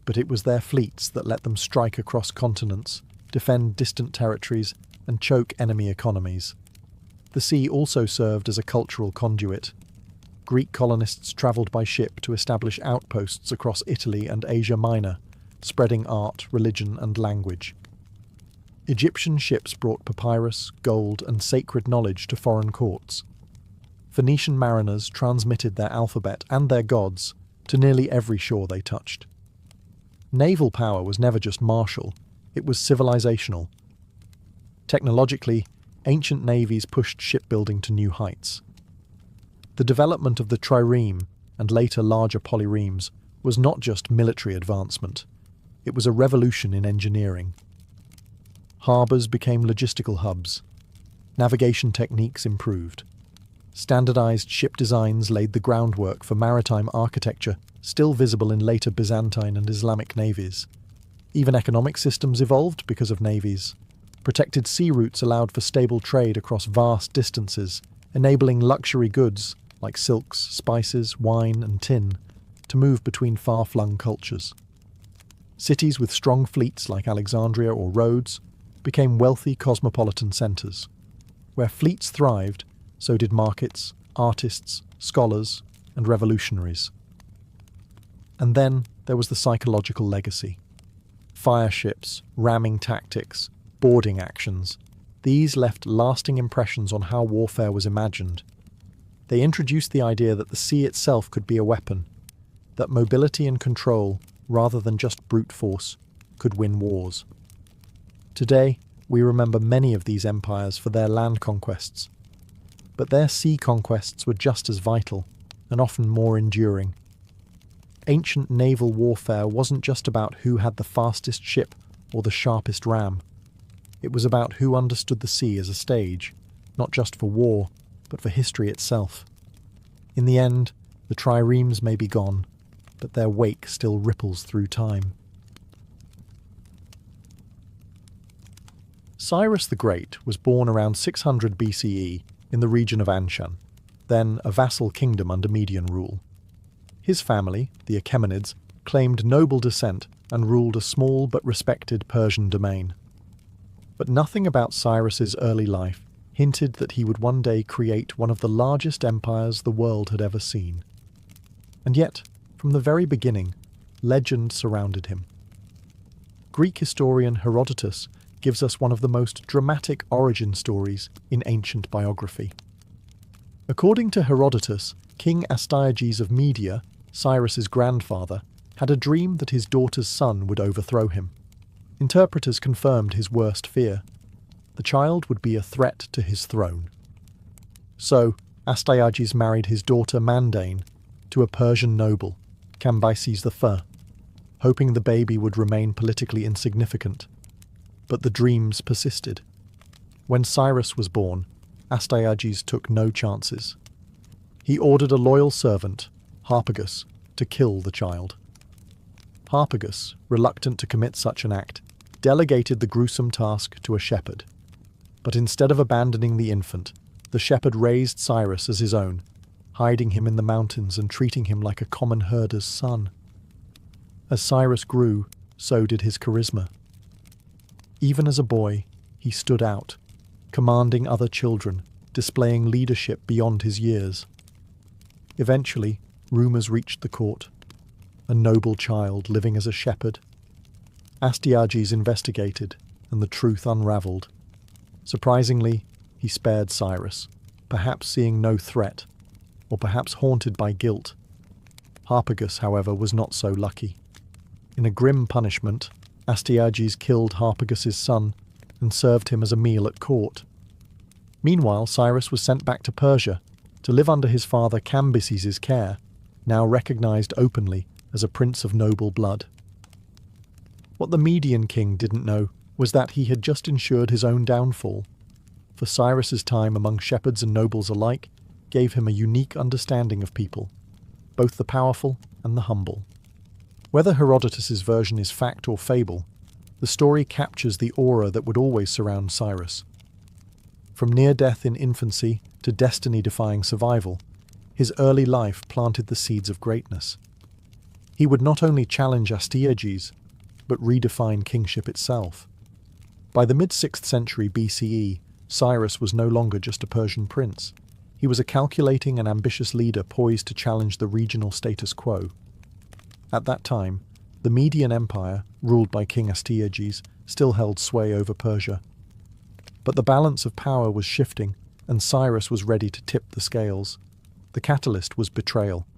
but it was their fleets that let them strike across continents, defend distant territories, and choke enemy economies. The sea also served as a cultural conduit. Greek colonists travelled by ship to establish outposts across Italy and Asia Minor, spreading art, religion, and language. Egyptian ships brought papyrus, gold, and sacred knowledge to foreign courts. Phoenician mariners transmitted their alphabet and their gods to nearly every shore they touched. Naval power was never just martial, it was civilizational. Technologically, ancient navies pushed shipbuilding to new heights. The development of the trireme, and later larger polyremes, was not just military advancement, it was a revolution in engineering. Harbours became logistical hubs. Navigation techniques improved. Standardized ship designs laid the groundwork for maritime architecture still visible in later Byzantine and Islamic navies. Even economic systems evolved because of navies. Protected sea routes allowed for stable trade across vast distances, enabling luxury goods like silks, spices, wine, and tin to move between far-flung cultures. Cities with strong fleets like Alexandria or Rhodes became wealthy cosmopolitan centres. Where fleets thrived, so did markets, artists, scholars, and revolutionaries. And then there was the psychological legacy. Fire ships, ramming tactics, boarding actions, these left lasting impressions on how warfare was imagined. They introduced the idea that the sea itself could be a weapon, that mobility and control, rather than just brute force, could win wars. Today, we remember many of these empires for their land conquests, but their sea conquests were just as vital, and often more enduring. Ancient naval warfare wasn't just about who had the fastest ship or the sharpest ram. It was about who understood the sea as a stage, not just for war, but for history itself. In the end, the triremes may be gone, but their wake still ripples through time. Cyrus the Great was born around 600 BCE in the region of Anshan, then a vassal kingdom under Median rule. His family, the Achaemenids, claimed noble descent and ruled a small but respected Persian domain. But nothing about Cyrus's early life hinted that he would one day create one of the largest empires the world had ever seen. And yet, from the very beginning, legend surrounded him. Greek historian Herodotus gives us one of the most dramatic origin stories in ancient biography. According to Herodotus, King Astyages of Media, Cyrus's grandfather, had a dream that his daughter's son would overthrow him. Interpreters confirmed his worst fear. The child would be a threat to his throne. So, Astyages married his daughter Mandane to a Persian noble, Cambyses I, hoping the baby would remain politically insignificant. But the dreams persisted. When Cyrus was born, Astyages took no chances. He ordered a loyal servant, Harpagus, to kill the child. Harpagus, reluctant to commit such an act, delegated the gruesome task to a shepherd. But instead of abandoning the infant, the shepherd raised Cyrus as his own, hiding him in the mountains and treating him like a common herder's son. As Cyrus grew, so did his charisma. Even as a boy, he stood out, commanding other children, displaying leadership beyond his years. Eventually, rumours reached the court. A noble child living as a shepherd. Astyages investigated, and the truth unravelled. Surprisingly, he spared Cyrus, perhaps seeing no threat, or perhaps haunted by guilt. Harpagus, however, was not so lucky. In a grim punishment, Astyages killed Harpagus's son and served him as a meal at court. Meanwhile, Cyrus was sent back to Persia to live under his father Cambyses' care, now recognised openly as a prince of noble blood. What the Median king didn't know was that he had just ensured his own downfall, for Cyrus's time among shepherds and nobles alike gave him a unique understanding of people, both the powerful and the humble. Whether Herodotus's version is fact or fable, the story captures the aura that would always surround Cyrus. From near death in infancy to destiny-defying survival, his early life planted the seeds of greatness. He would not only challenge Astyages, but redefine kingship itself. By the mid-6th century BCE, Cyrus was no longer just a Persian prince. He was a calculating and ambitious leader poised to challenge the regional status quo. At that time, the Median Empire, ruled by King Astyages, still held sway over Persia. But the balance of power was shifting, and Cyrus was ready to tip the scales. The catalyst was betrayal.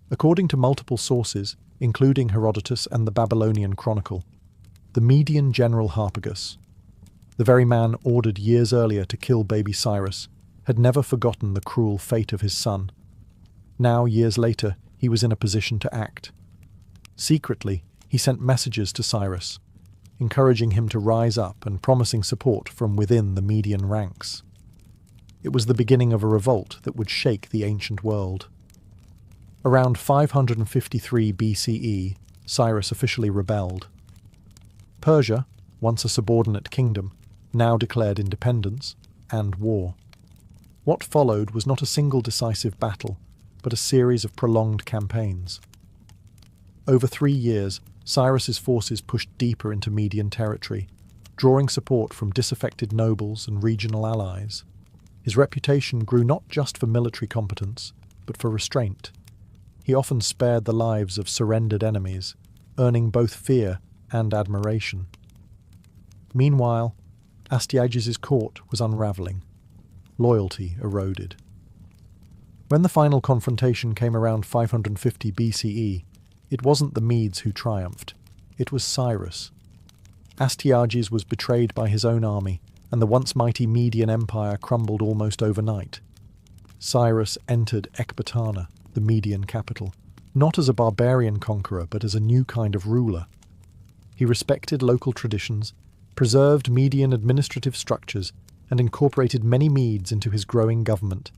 According to multiple sources, including Herodotus and the Babylonian Chronicle, the Median general Harpagus, the very man ordered years earlier to kill baby Cyrus, had never forgotten the cruel fate of his son. Now, years later, he was in a position to act. Secretly, he sent messages to Cyrus, encouraging him to rise up and promising support from within the Median ranks. It was the beginning of a revolt that would shake the ancient world. Around 553 BCE, Cyrus officially rebelled. Persia, once a subordinate kingdom, now declared independence and war. What followed was not a single decisive battle, but a series of prolonged campaigns. Over 3 years, Cyrus's forces pushed deeper into Median territory, drawing support from disaffected nobles and regional allies. His reputation grew not just for military competence, but for restraint. He often spared the lives of surrendered enemies, earning both fear and admiration. Meanwhile, Astyages' court was unraveling. Loyalty eroded. When the final confrontation came around 550 BCE, it wasn't the Medes who triumphed. It was Cyrus. Astyages was betrayed by his own army, and the once mighty Median Empire crumbled almost overnight. Cyrus entered Ecbatana, the Median capital, not as a barbarian conqueror but as a new kind of ruler. He respected local traditions, preserved Median administrative structures, and incorporated many Medes into his growing government.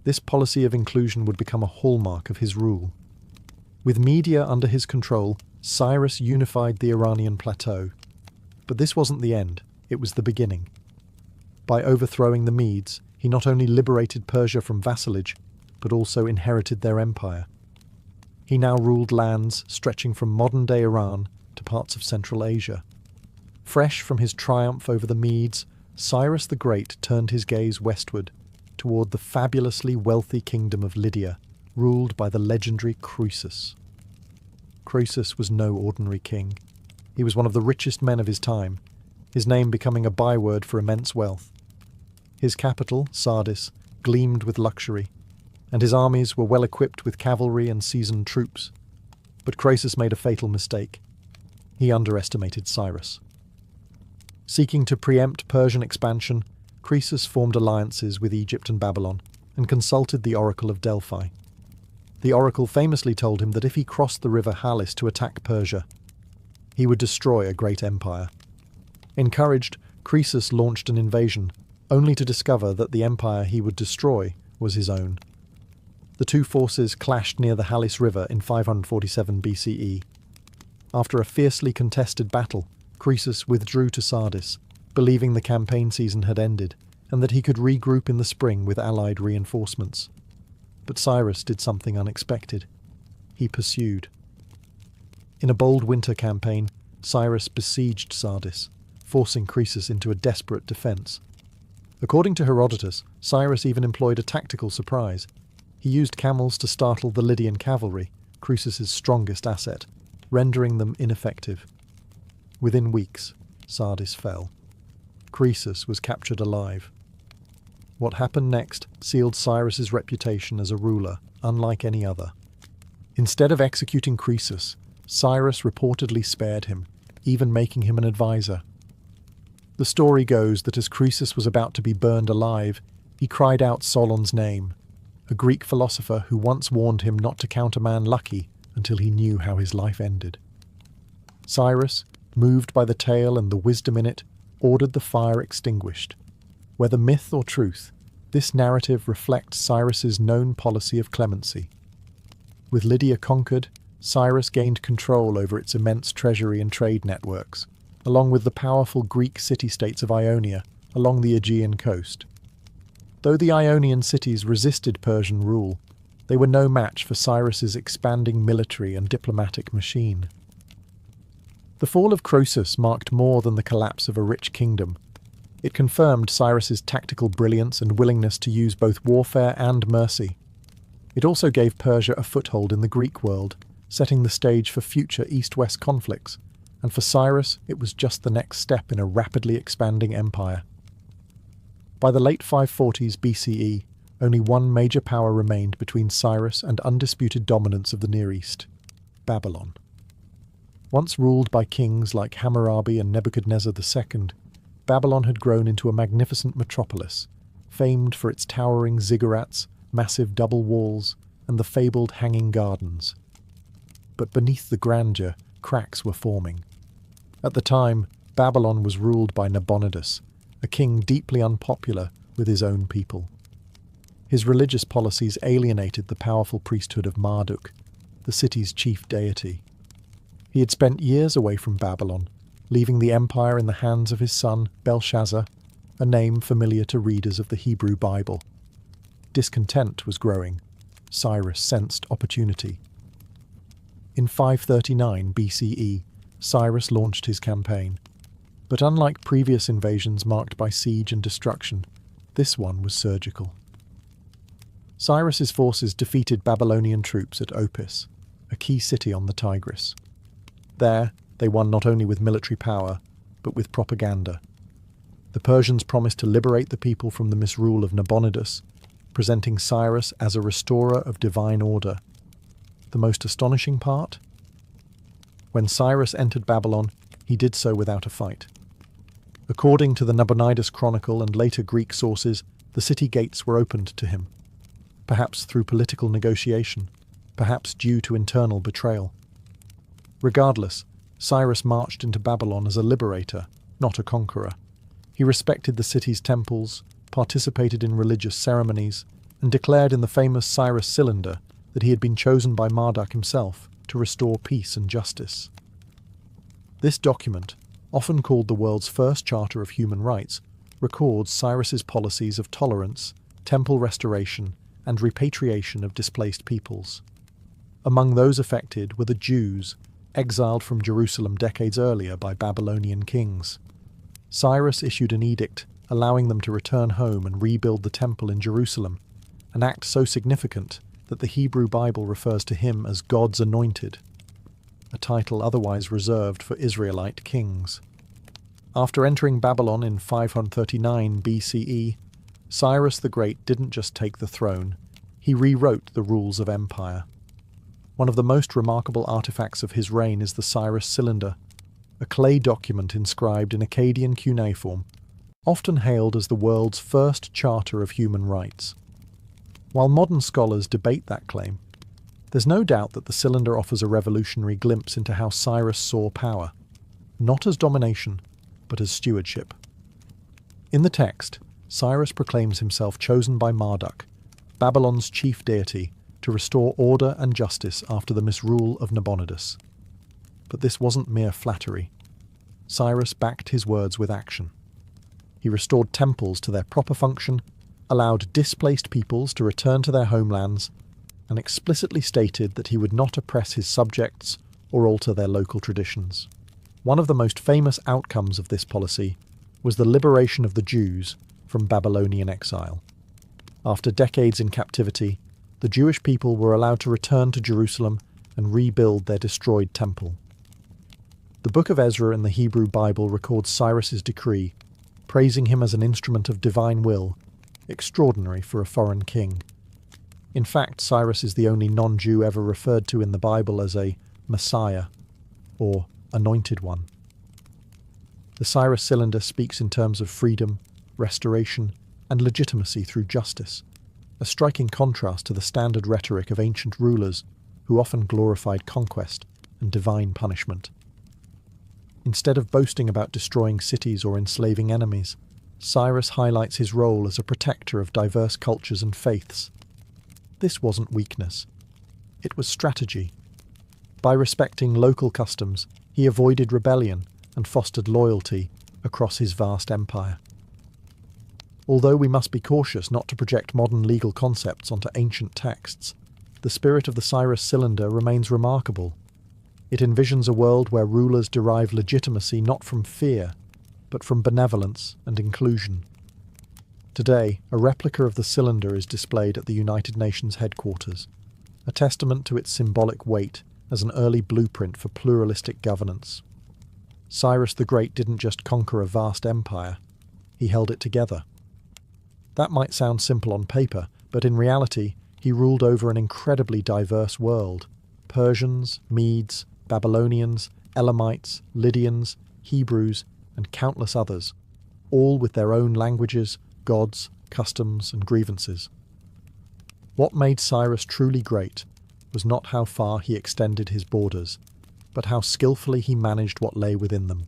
This policy of inclusion would become a hallmark of his rule. With Media under his control, Cyrus unified the Iranian plateau. But this wasn't the end, it was the beginning. By overthrowing the Medes, he not only liberated Persia from vassalage, but also inherited their empire. He now ruled lands stretching from modern-day Iran to parts of Central Asia. Fresh from his triumph over the Medes, Cyrus the Great turned his gaze westward, toward the fabulously wealthy kingdom of Lydia, ruled by the legendary Croesus. Croesus was no ordinary king. He was one of the richest men of his time, his name becoming a byword for immense wealth. His capital, Sardis, gleamed with luxury, and his armies were well equipped with cavalry and seasoned troops. But Croesus made a fatal mistake. He underestimated Cyrus. Seeking to preempt Persian expansion, Croesus formed alliances with Egypt and Babylon, and consulted the Oracle of Delphi. The oracle famously told him that if he crossed the river Halys to attack Persia, he would destroy a great empire. Encouraged, Croesus launched an invasion, only to discover that the empire he would destroy was his own. The two forces clashed near the Halys River in 547 BCE. After a fiercely contested battle, Croesus withdrew to Sardis, believing the campaign season had ended, and that he could regroup in the spring with allied reinforcements. But Cyrus did something unexpected. He pursued. In a bold winter campaign, Cyrus besieged Sardis, forcing Croesus into a desperate defense. According to Herodotus, Cyrus even employed a tactical surprise. He used camels to startle the Lydian cavalry, Croesus's strongest asset, rendering them ineffective. Within weeks, Sardis fell. Croesus was captured alive. What happened next sealed Cyrus's reputation as a ruler unlike any other. Instead of executing Croesus, Cyrus reportedly spared him, even making him an advisor. The story goes that as Croesus was about to be burned alive, he cried out Solon's name, a Greek philosopher who once warned him not to count a man lucky until he knew how his life ended. Cyrus, moved by the tale and the wisdom in it, ordered the fire extinguished. Whether myth or truth, this narrative reflects Cyrus's known policy of clemency. With Lydia conquered, Cyrus gained control over its immense treasury and trade networks, along with the powerful Greek city-states of Ionia, along the Aegean coast. Though the Ionian cities resisted Persian rule, they were no match for Cyrus's expanding military and diplomatic machine. The fall of Croesus marked more than the collapse of a rich kingdom. It confirmed Cyrus's tactical brilliance and willingness to use both warfare and mercy. It also gave Persia a foothold in the Greek world, setting the stage for future East-West conflicts, and for Cyrus it was just the next step in a rapidly expanding empire. By the late 540s BCE, only one major power remained between Cyrus and undisputed dominance of the Near East: Babylon. Once ruled by kings like Hammurabi and Nebuchadnezzar II, Babylon had grown into a magnificent metropolis, famed for its towering ziggurats, massive double walls, and the fabled hanging gardens. But beneath the grandeur, cracks were forming. At the time, Babylon was ruled by Nabonidus, a king deeply unpopular with his own people. His religious policies alienated the powerful priesthood of Marduk, the city's chief deity. He had spent years away from Babylon, leaving the empire in the hands of his son Belshazzar, a name familiar to readers of the Hebrew Bible. Discontent was growing. Cyrus sensed opportunity. In 539 BCE, Cyrus launched his campaign. But unlike previous invasions marked by siege and destruction, this one was surgical. Cyrus's forces defeated Babylonian troops at Opis, a key city on the Tigris. There, they won not only with military power, but with propaganda. The Persians promised to liberate the people from the misrule of Nabonidus, presenting Cyrus as a restorer of divine order. The most astonishing part? When Cyrus entered Babylon, he did so without a fight. According to the Nabonidus Chronicle and later Greek sources, the city gates were opened to him, perhaps through political negotiation, perhaps due to internal betrayal. Regardless, Cyrus marched into Babylon as a liberator, not a conqueror. He respected the city's temples, participated in religious ceremonies, and declared in the famous Cyrus Cylinder that he had been chosen by Marduk himself to restore peace and justice. This document, often called the world's first charter of human rights, records Cyrus's policies of tolerance, temple restoration, and repatriation of displaced peoples. Among those affected were the Jews, exiled from Jerusalem decades earlier by Babylonian kings. Cyrus issued an edict allowing them to return home and rebuild the temple in Jerusalem, an act so significant that the Hebrew Bible refers to him as God's anointed, a title otherwise reserved for Israelite kings. After entering Babylon in 539 BCE, Cyrus the Great didn't just take the throne, he rewrote the rules of empire. One of the most remarkable artifacts of his reign is the Cyrus Cylinder, a clay document inscribed in Akkadian cuneiform, often hailed as the world's first charter of human rights. While modern scholars debate that claim, there's no doubt that the cylinder offers a revolutionary glimpse into how Cyrus saw power, not as domination, but as stewardship. In the text, Cyrus proclaims himself chosen by Marduk, Babylon's chief deity, to restore order and justice after the misrule of Nabonidus. But this wasn't mere flattery. Cyrus backed his words with action. He restored temples to their proper function, allowed displaced peoples to return to their homelands, and explicitly stated that he would not oppress his subjects or alter their local traditions. One of the most famous outcomes of this policy was the liberation of the Jews from Babylonian exile. After decades in captivity, the Jewish people were allowed to return to Jerusalem and rebuild their destroyed temple. The Book of Ezra in the Hebrew Bible records Cyrus's decree, praising him as an instrument of divine will, extraordinary for a foreign king. In fact, Cyrus is the only non-Jew ever referred to in the Bible as a Messiah, or anointed one. The Cyrus Cylinder speaks in terms of freedom, restoration, and legitimacy through justice, a striking contrast to the standard rhetoric of ancient rulers who often glorified conquest and divine punishment. Instead of boasting about destroying cities or enslaving enemies, Cyrus highlights his role as a protector of diverse cultures and faiths. This wasn't weakness. It was strategy. By respecting local customs, he avoided rebellion and fostered loyalty across his vast empire. Although we must be cautious not to project modern legal concepts onto ancient texts, the spirit of the Cyrus cylinder remains remarkable. It envisions a world where rulers derive legitimacy not from fear, but from benevolence and inclusion. Today, a replica of the cylinder is displayed at the United Nations headquarters, a testament to its symbolic weight as an early blueprint for pluralistic governance. Cyrus the Great didn't just conquer a vast empire, he held it together. That might sound simple on paper, but in reality, he ruled over an incredibly diverse world. Persians, Medes, Babylonians, Elamites, Lydians, Hebrews, and countless others, all with their own languages, gods, customs, and grievances. What made Cyrus truly great was not how far he extended his borders, but how skillfully he managed what lay within them.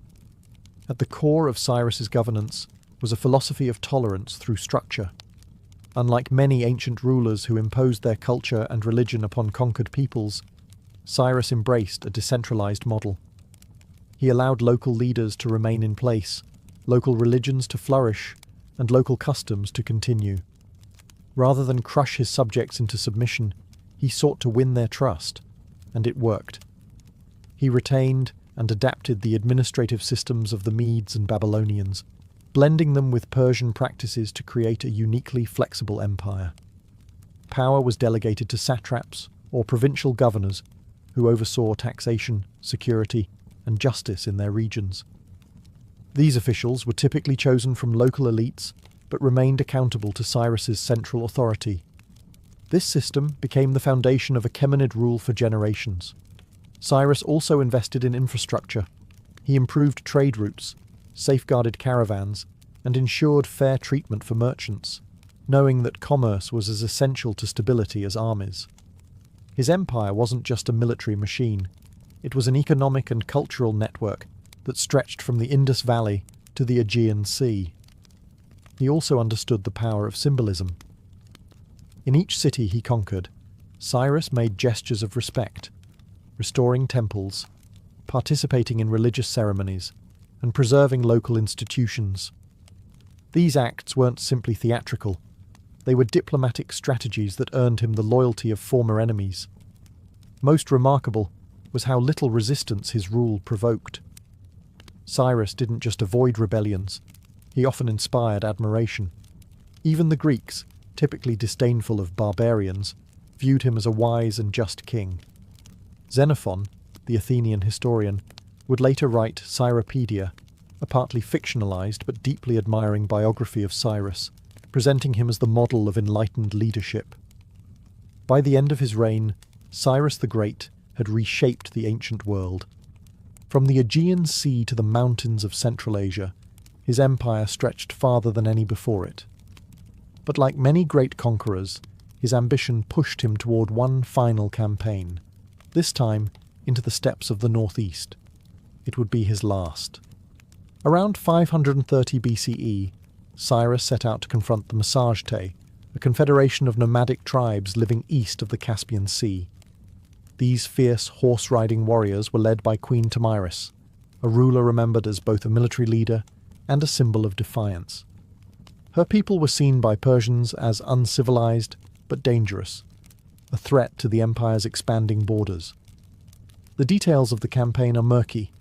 At the core of Cyrus's governance was a philosophy of tolerance through structure. Unlike many ancient rulers who imposed their culture and religion upon conquered peoples, Cyrus embraced a decentralized model. He allowed local leaders to remain in place, local religions to flourish, and local customs to continue. Rather than crush his subjects into submission, he sought to win their trust, and it worked. He retained and adapted the administrative systems of the Medes and Babylonians, blending them with Persian practices to create a uniquely flexible empire. Power was delegated to satraps or provincial governors who oversaw taxation, security, and justice in their regions. These officials were typically chosen from local elites, but remained accountable to Cyrus's central authority. This system became the foundation of Achaemenid rule for generations. Cyrus also invested in infrastructure. He improved trade routes, safeguarded caravans, and ensured fair treatment for merchants, knowing that commerce was as essential to stability as armies. His empire wasn't just a military machine. It was an economic and cultural network that stretched from the Indus Valley to the Aegean Sea. He also understood the power of symbolism. In each city he conquered, Cyrus made gestures of respect, restoring temples, participating in religious ceremonies, and preserving local institutions. These acts weren't simply theatrical. They were diplomatic strategies that earned him the loyalty of former enemies. Most remarkable was how little resistance his rule provoked. Cyrus didn't just avoid rebellions, he often inspired admiration. Even the Greeks, typically disdainful of barbarians, viewed him as a wise and just king. Xenophon, the Athenian historian, would later write Cyropedia, a partly fictionalized but deeply admiring biography of Cyrus, presenting him as the model of enlightened leadership. By the end of his reign, Cyrus the Great had reshaped the ancient world. From the Aegean Sea to the mountains of Central Asia, his empire stretched farther than any before it. But like many great conquerors, his ambition pushed him toward one final campaign, this time into the steppes of the northeast. It would be his last. Around 530 BCE, Cyrus set out to confront the Massagetæ, a confederation of nomadic tribes living east of the Caspian Sea. These fierce horse-riding warriors were led by Queen Tomyris, a ruler remembered as both a military leader and a symbol of defiance. Her people were seen by Persians as uncivilized but dangerous, a threat to the empire's expanding borders. The details of the campaign are murky,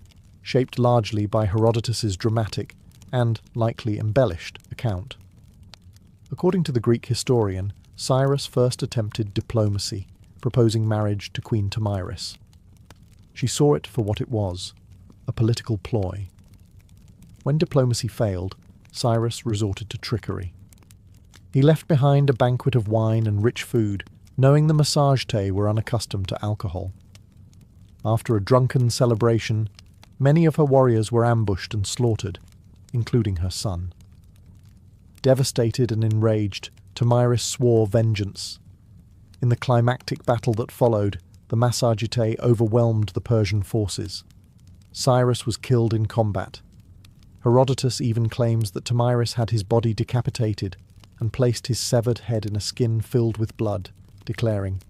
shaped largely by Herodotus's dramatic and likely embellished account. According to the Greek historian, Cyrus first attempted diplomacy, proposing marriage to Queen Tomyris. She saw it for what it was, a political ploy. When diplomacy failed, Cyrus resorted to trickery. He left behind a banquet of wine and rich food, knowing the Massagetæ were unaccustomed to alcohol. After a drunken celebration, many of her warriors were ambushed and slaughtered, including her son. Devastated and enraged, Tomyris swore vengeance. In the climactic battle that followed, the Massagetæ overwhelmed the Persian forces. Cyrus was killed in combat. Herodotus even claims that Tomyris had his body decapitated and placed his severed head in a skin filled with blood, declaring,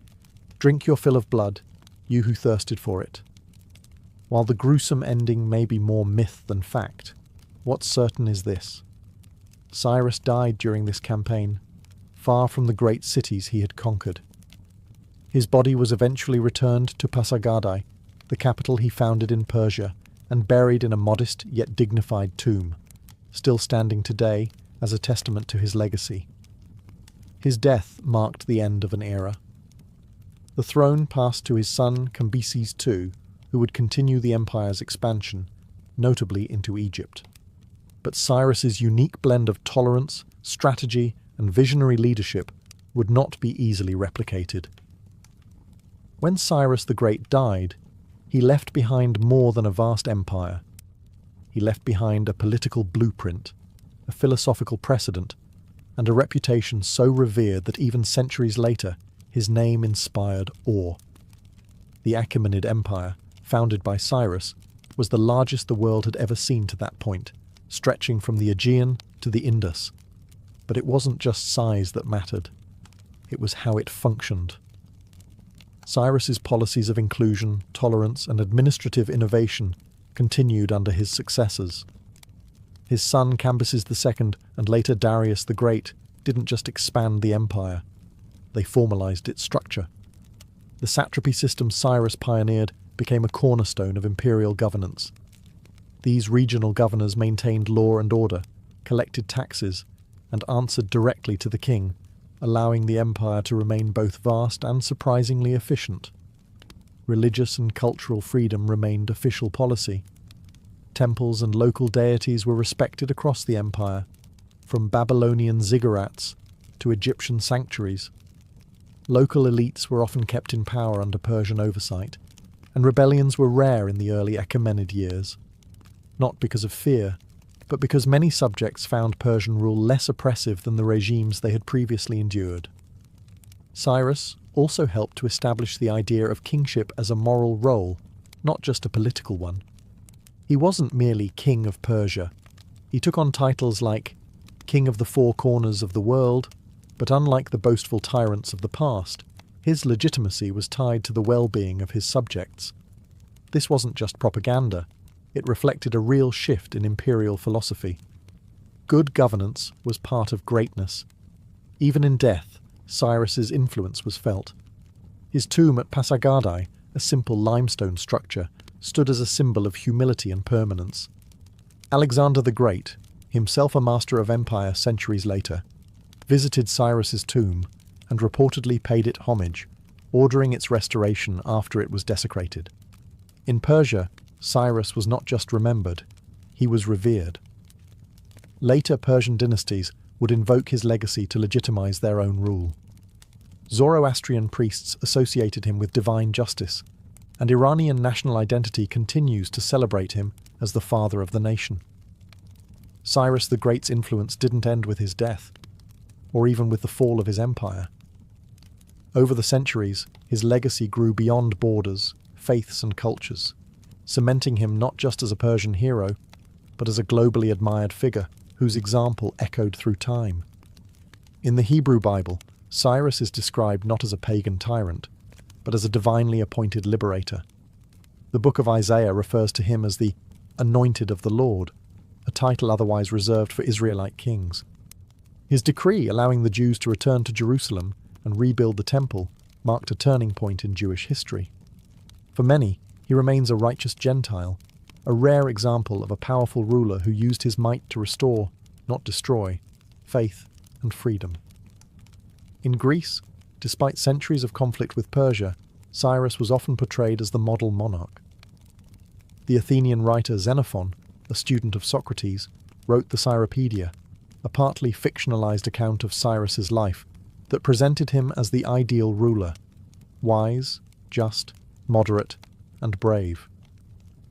"Drink your fill of blood, you who thirsted for it." While the gruesome ending may be more myth than fact, what's certain is this: Cyrus died during this campaign, far from the great cities he had conquered. His body was eventually returned to Pasargadae, the capital he founded in Persia, and buried in a modest yet dignified tomb, still standing today as a testament to his legacy. His death marked the end of an era. The throne passed to his son Cambyses II, who would continue the empire's expansion, notably into Egypt. But Cyrus's unique blend of tolerance, strategy, and visionary leadership would not be easily replicated. When Cyrus the Great died, he left behind more than a vast empire. He left behind a political blueprint, a philosophical precedent, and a reputation so revered that even centuries later his name inspired awe. The Achaemenid Empire, founded by Cyrus, was the largest the world had ever seen to that point, stretching from the Aegean to the Indus. But it wasn't just size that mattered. It was how it functioned. Cyrus's policies of inclusion, tolerance, and administrative innovation continued under his successors. His son Cambyses II and later Darius the Great didn't just expand the empire, they formalized its structure. The satrapy system Cyrus pioneered became a cornerstone of imperial governance. These regional governors maintained law and order, collected taxes, and answered directly to the king, allowing the empire to remain both vast and surprisingly efficient. Religious and cultural freedom remained official policy. Temples and local deities were respected across the empire, from Babylonian ziggurats to Egyptian sanctuaries. Local elites were often kept in power under Persian oversight, and rebellions were rare in the early Achaemenid years. Not because of fear, but because many subjects found Persian rule less oppressive than the regimes they had previously endured. Cyrus also helped to establish the idea of kingship as a moral role, not just a political one. He wasn't merely king of Persia. He took on titles like king of the four corners of the world, but unlike the boastful tyrants of the past, his legitimacy was tied to the well-being of his subjects. This wasn't just propaganda. It reflected a real shift in imperial philosophy. Good governance was part of greatness. Even in death, Cyrus's influence was felt. His tomb at Pasargadae, a simple limestone structure, stood as a symbol of humility and permanence. Alexander the Great, himself a master of empire centuries later, visited Cyrus's tomb and reportedly paid it homage, ordering its restoration after it was desecrated. In Persia, Cyrus was not just remembered, he was revered. Later Persian dynasties would invoke his legacy to legitimize their own rule. Zoroastrian priests associated him with divine justice, and Iranian national identity continues to celebrate him as the father of the nation. Cyrus the Great's influence didn't end with his death, or even with the fall of his empire. Over the centuries, his legacy grew beyond borders, faiths and cultures, cementing him not just as a Persian hero, but as a globally admired figure whose example echoed through time. In the Hebrew Bible, Cyrus is described not as a pagan tyrant, but as a divinely appointed liberator. The book of Isaiah refers to him as the anointed of the Lord, a title otherwise reserved for Israelite kings. His decree allowing the Jews to return to Jerusalem and rebuild the temple marked a turning point in Jewish history. For many, he remains a righteous Gentile, a rare example of a powerful ruler who used his might to restore, not destroy, faith and freedom. In Greece, despite centuries of conflict with Persia, Cyrus was often portrayed as the model monarch. The Athenian writer Xenophon, a student of Socrates, wrote the Cyropaedia, a partly fictionalized account of Cyrus's life that presented him as the ideal ruler, wise, just, moderate, and brave.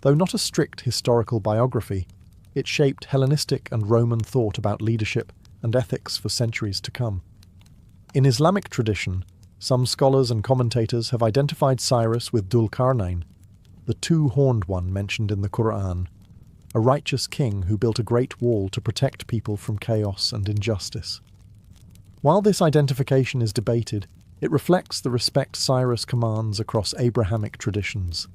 Though not a strict historical biography, it shaped Hellenistic and Roman thought about leadership and ethics for centuries to come. In Islamic tradition, some scholars and commentators have identified Cyrus with Dhul-Qarnayn, the two-horned one mentioned in the Quran, a righteous king who built a great wall to protect people from chaos and injustice. While this identification is debated, it reflects the respect Cyrus commands across Abrahamic traditions.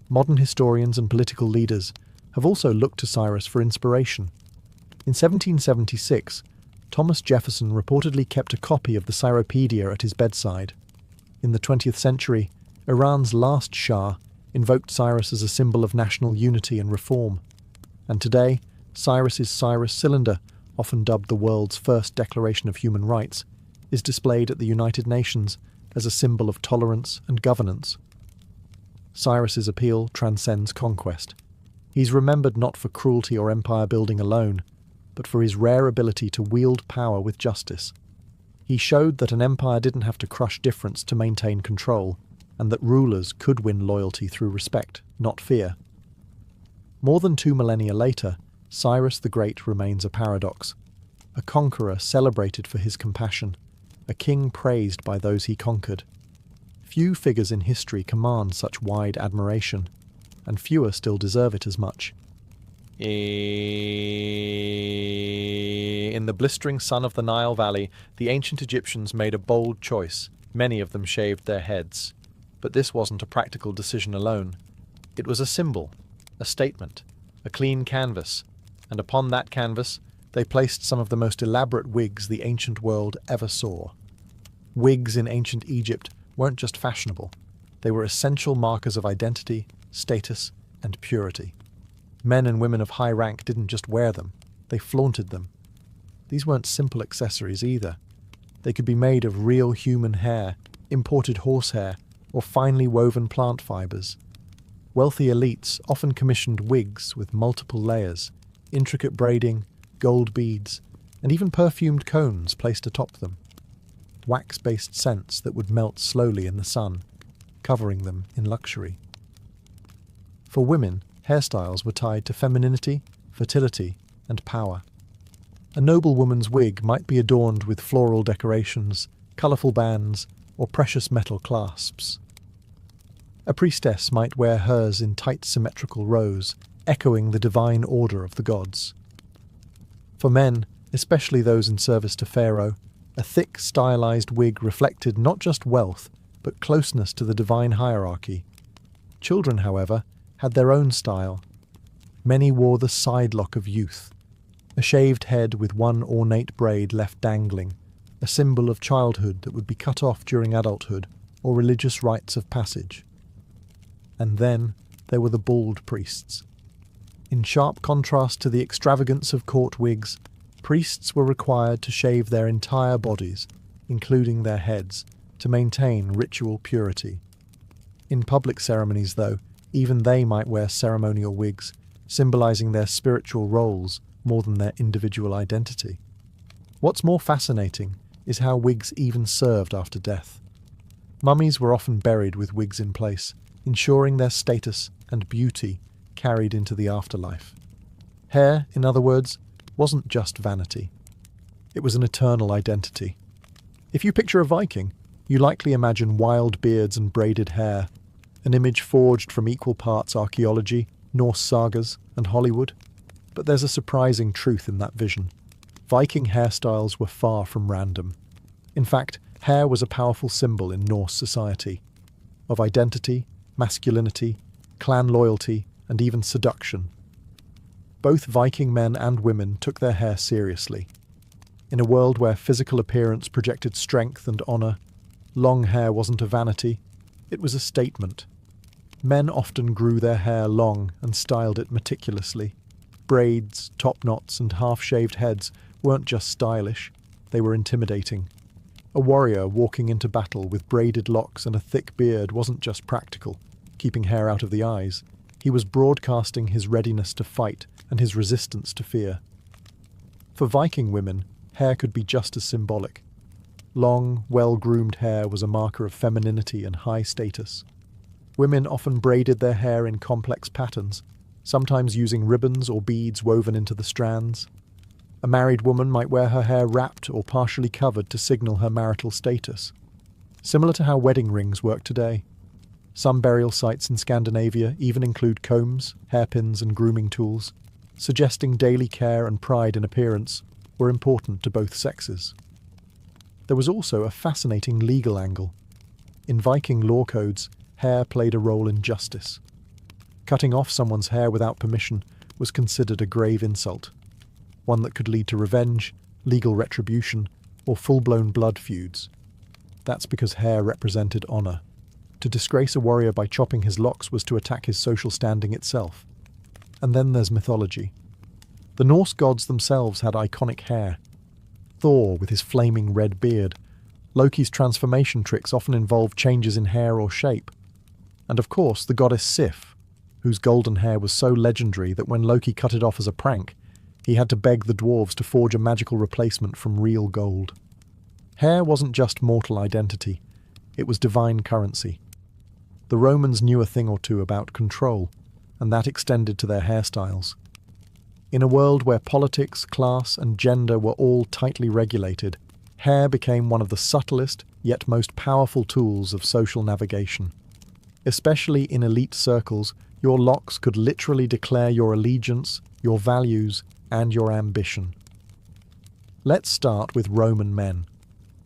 Modern historians and political leaders have also looked to Cyrus for inspiration. In 1776, Thomas Jefferson reportedly kept a copy of the Cyropedia at his bedside. In the 20th century, Iran's last Shah invoked Cyrus as a symbol of national unity and reform. And today, Cyrus's Cyrus cylinder, often dubbed the world's first Declaration of Human Rights, is displayed at the United Nations as a symbol of tolerance and governance. Cyrus's appeal transcends conquest. He's remembered not for cruelty or empire building alone, but for his rare ability to wield power with justice. He showed that an empire didn't have to crush difference to maintain control, and that rulers could win loyalty through respect, not fear. More than 2 millennia later, Cyrus the Great remains a paradox. A conqueror celebrated for his compassion, a king praised by those he conquered. Few figures in history command such wide admiration, and fewer still deserve it as much. In the blistering sun of the Nile Valley, the ancient Egyptians made a bold choice. Many of them shaved their heads. But this wasn't a practical decision alone. It was a symbol, a statement, a clean canvas, and upon that canvas they placed some of the most elaborate wigs the ancient world ever saw. Wigs in ancient Egypt weren't just fashionable. They were essential markers of identity, status, and purity. Men and women of high rank didn't just wear them, they flaunted them. These weren't simple accessories either. They could be made of real human hair, imported horsehair, or finely woven plant fibers. Wealthy elites often commissioned wigs with multiple layers, intricate braiding, gold beads, and even perfumed cones placed atop them. Wax-based scents that would melt slowly in the sun, covering them in luxury. For women, hairstyles were tied to femininity, fertility, and power. A noblewoman's wig might be adorned with floral decorations, colourful bands, or precious metal clasps. A priestess might wear hers in tight symmetrical rows, echoing the divine order of the gods. For men, especially those in service to Pharaoh, a thick, stylized wig reflected not just wealth, but closeness to the divine hierarchy. Children, however, had their own style. Many wore the sidelock of youth, a shaved head with one ornate braid left dangling, a symbol of childhood that would be cut off during adulthood or religious rites of passage. And then there were the bald priests. In sharp contrast to the extravagance of court wigs, priests were required to shave their entire bodies, including their heads, to maintain ritual purity. In public ceremonies, though, even they might wear ceremonial wigs, symbolizing their spiritual roles more than their individual identity. What's more fascinating is how wigs even served after death. Mummies were often buried with wigs in place, ensuring their status and beauty carried into the afterlife. Hair, in other words, wasn't just vanity. It was an eternal identity. If you picture a Viking, you likely imagine wild beards and braided hair, an image forged from equal parts archaeology, Norse sagas, and Hollywood. But there's a surprising truth in that vision. Viking hairstyles were far from random. In fact, hair was a powerful symbol in Norse society, of identity, masculinity, clan loyalty, and even seduction. Both Viking men and women took their hair seriously. In a world where physical appearance projected strength and honour, long hair wasn't a vanity, it was a statement. Men often grew their hair long and styled it meticulously. Braids, top knots, and half-shaved heads weren't just stylish, they were intimidating. A warrior walking into battle with braided locks and a thick beard wasn't just practical, keeping hair out of the eyes. He was broadcasting his readiness to fight and his resistance to fear. For Viking women, hair could be just as symbolic. Long, well-groomed hair was a marker of femininity and high status. Women often braided their hair in complex patterns, sometimes using ribbons or beads woven into the strands. A married woman might wear her hair wrapped or partially covered to signal her marital status, similar to how wedding rings work today. Some burial sites in Scandinavia even include combs, hairpins, and grooming tools, suggesting daily care and pride in appearance were important to both sexes. There was also a fascinating legal angle. In Viking law codes, hair played a role in justice. Cutting off someone's hair without permission was considered a grave insult. one that could lead to revenge, legal retribution, or full-blown blood feuds. That's because hair represented honor. To disgrace a warrior by chopping his locks was to attack his social standing itself. And then there's mythology. The Norse gods themselves had iconic hair. Thor with his flaming red beard. Loki's transformation tricks often involved changes in hair or shape. And of course, the goddess Sif, whose golden hair was so legendary that when Loki cut it off as a prank, he had to beg the dwarves to forge a magical replacement from real gold. Hair wasn't just mortal identity, it was divine currency. The Romans knew a thing or two about control, and that extended to their hairstyles. In a world where politics, class, and gender were all tightly regulated, hair became one of the subtlest, yet most powerful tools of social navigation. Especially in elite circles, your locks could literally declare your allegiance, your values, and your ambition. Let's start with Roman men.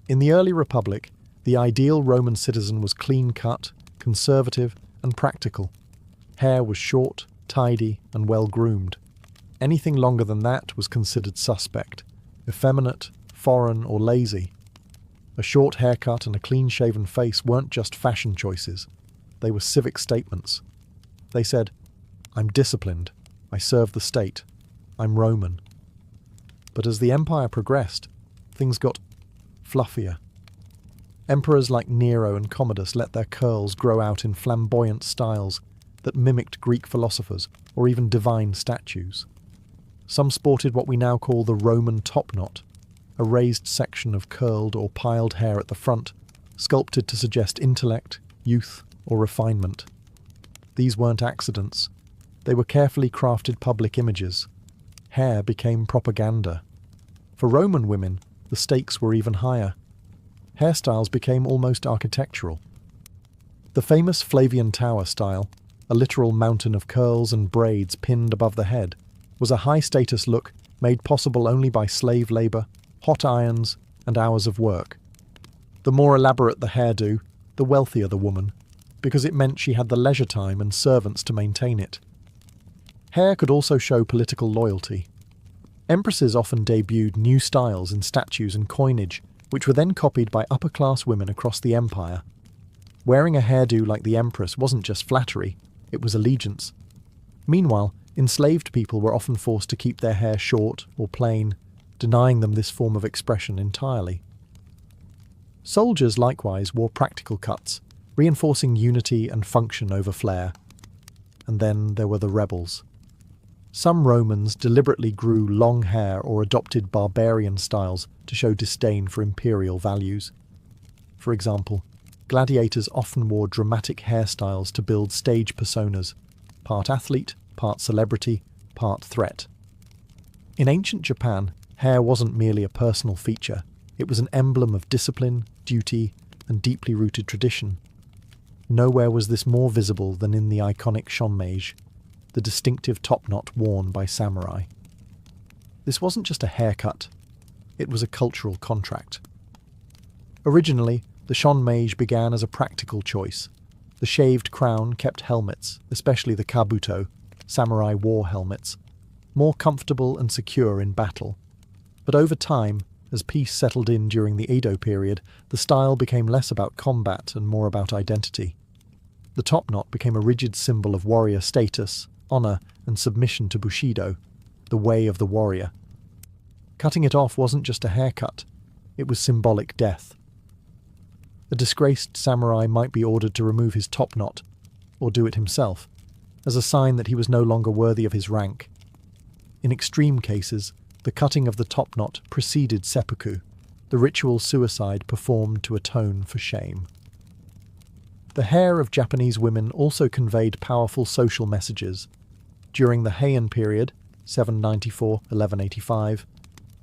In the early Republic, the ideal Roman citizen was clean-cut, conservative, and practical. Hair was short, tidy, and well-groomed. Anything longer than that was considered suspect, effeminate, foreign, or lazy. A short haircut and a clean-shaven face weren't just fashion choices. They were civic statements. They said, "I'm disciplined. I serve the state. I'm Roman." But as the empire progressed, things got fluffier. Emperors like Nero and Commodus let their curls grow out in flamboyant styles that mimicked Greek philosophers or even divine statues. Some sported what we now call the Roman topknot, a raised section of curled or piled hair at the front, sculpted to suggest intellect, youth, or refinement. These weren't accidents. They were carefully crafted public images. Hair became propaganda. For Roman women, the stakes were even higher. Hairstyles became almost architectural. The famous Flavian Tower style, a literal mountain of curls and braids pinned above the head, was a high-status look made possible only by slave labour, hot irons, and hours of work. The more elaborate the hairdo, the wealthier the woman, because it meant she had the leisure time and servants to maintain it. Hair could also show political loyalty. Empresses often debuted new styles in statues and coinage, which were then copied by upper-class women across the empire. Wearing a hairdo like the empress wasn't just flattery, it was allegiance. Meanwhile, enslaved people were often forced to keep their hair short or plain, denying them this form of expression entirely. Soldiers likewise wore practical cuts, reinforcing unity and function over flair. And then there were the rebels. Some Romans deliberately grew long hair or adopted barbarian styles to show disdain for imperial values. For example, gladiators often wore dramatic hairstyles to build stage personas, part athlete, part celebrity, part threat. In ancient Japan, hair wasn't merely a personal feature, it was an emblem of discipline, duty, and deeply rooted tradition. Nowhere was this more visible than in the iconic shonmeige, the distinctive topknot worn by samurai. This wasn't just a haircut, it was a cultural contract. Originally, the shonmeige began as a practical choice. The shaved crown kept helmets, especially the kabuto, samurai war helmets, more comfortable and secure in battle. But over time, as peace settled in during the Edo period, the style became less about combat and more about identity. The topknot became a rigid symbol of warrior status, honor, and submission to Bushido, the way of the warrior. Cutting it off wasn't just a haircut, it was symbolic death. A disgraced samurai might be ordered to remove his topknot, or do it himself, as a sign that he was no longer worthy of his rank. In extreme cases, the cutting of the topknot preceded seppuku, the ritual suicide performed to atone for shame. The hair of Japanese women also conveyed powerful social messages. During the Heian period, 794–1185,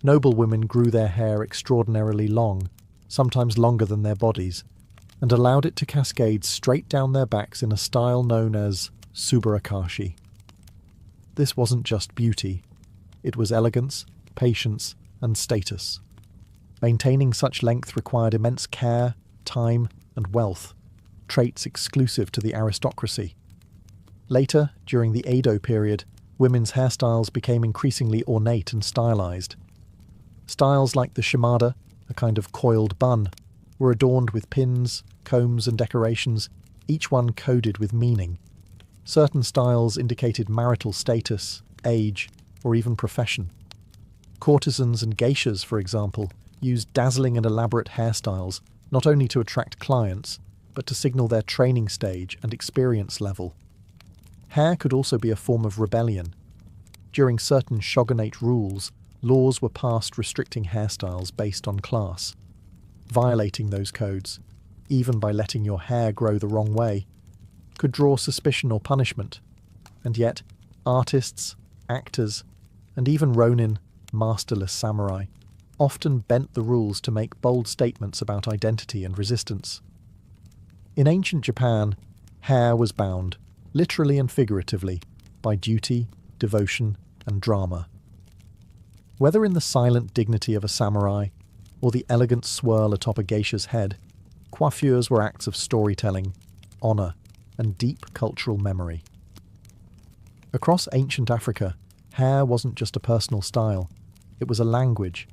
noble women grew their hair extraordinarily long, sometimes longer than their bodies, and allowed it to cascade straight down their backs in a style known as subarakashi. This wasn't just beauty, it was elegance, patience, and status. Maintaining such length required immense care, time, and wealth, traits exclusive to the aristocracy. Later, during the Edo period, women's hairstyles became increasingly ornate and stylized. Styles like the shimada, a kind of coiled bun, were adorned with pins, combs and decorations, each one coded with meaning. Certain styles indicated marital status, age, or even profession. Courtesans and geishas, for example, used dazzling and elaborate hairstyles not only to attract clients, but to signal their training stage and experience level. Hair could also be a form of rebellion. During certain shogunate rules, laws were passed restricting hairstyles based on class. Violating those codes, even by letting your hair grow the wrong way, could draw suspicion or punishment. And yet, artists, actors, and even ronin, masterless samurai, often bent the rules to make bold statements about identity and resistance. In ancient Japan, hair was bound, literally and figuratively, by duty, devotion, and drama. Whether in the silent dignity of a samurai or the elegant swirl atop a geisha's head, coiffures were acts of storytelling, honor, and deep cultural memory. Across ancient Africa, hair wasn't just a personal style, it was a language.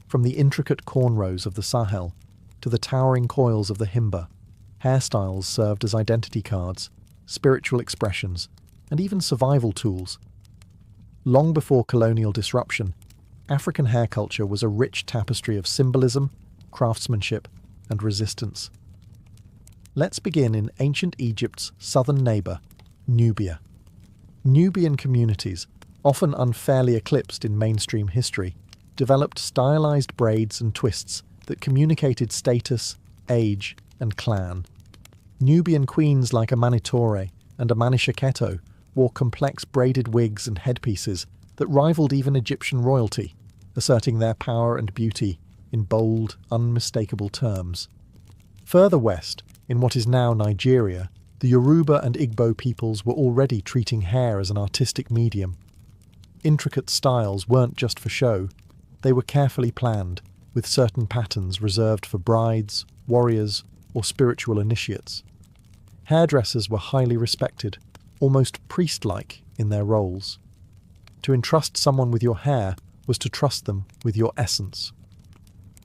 From the intricate cornrows of the Sahel to the towering coils of the Himba, hairstyles served as identity cards, spiritual expressions, and even survival tools. Long before colonial disruption, African hair culture was a rich tapestry of symbolism, craftsmanship, and resistance. Let's begin in ancient Egypt's southern neighbour, Nubia. Nubian communities, often unfairly eclipsed in mainstream history, developed stylized braids and twists that communicated status, age, and clan. Nubian queens like Amanitore and Amanisaketo wore complex braided wigs and headpieces that rivaled even Egyptian royalty, asserting their power and beauty in bold, unmistakable terms. Further west, in what is now Nigeria, the Yoruba and Igbo peoples were already treating hair as an artistic medium. Intricate styles weren't just for show, they were carefully planned, with certain patterns reserved for brides, warriors, or spiritual initiates. Hairdressers were highly respected, almost priest-like in their roles. To entrust someone with your hair was to trust them with your essence.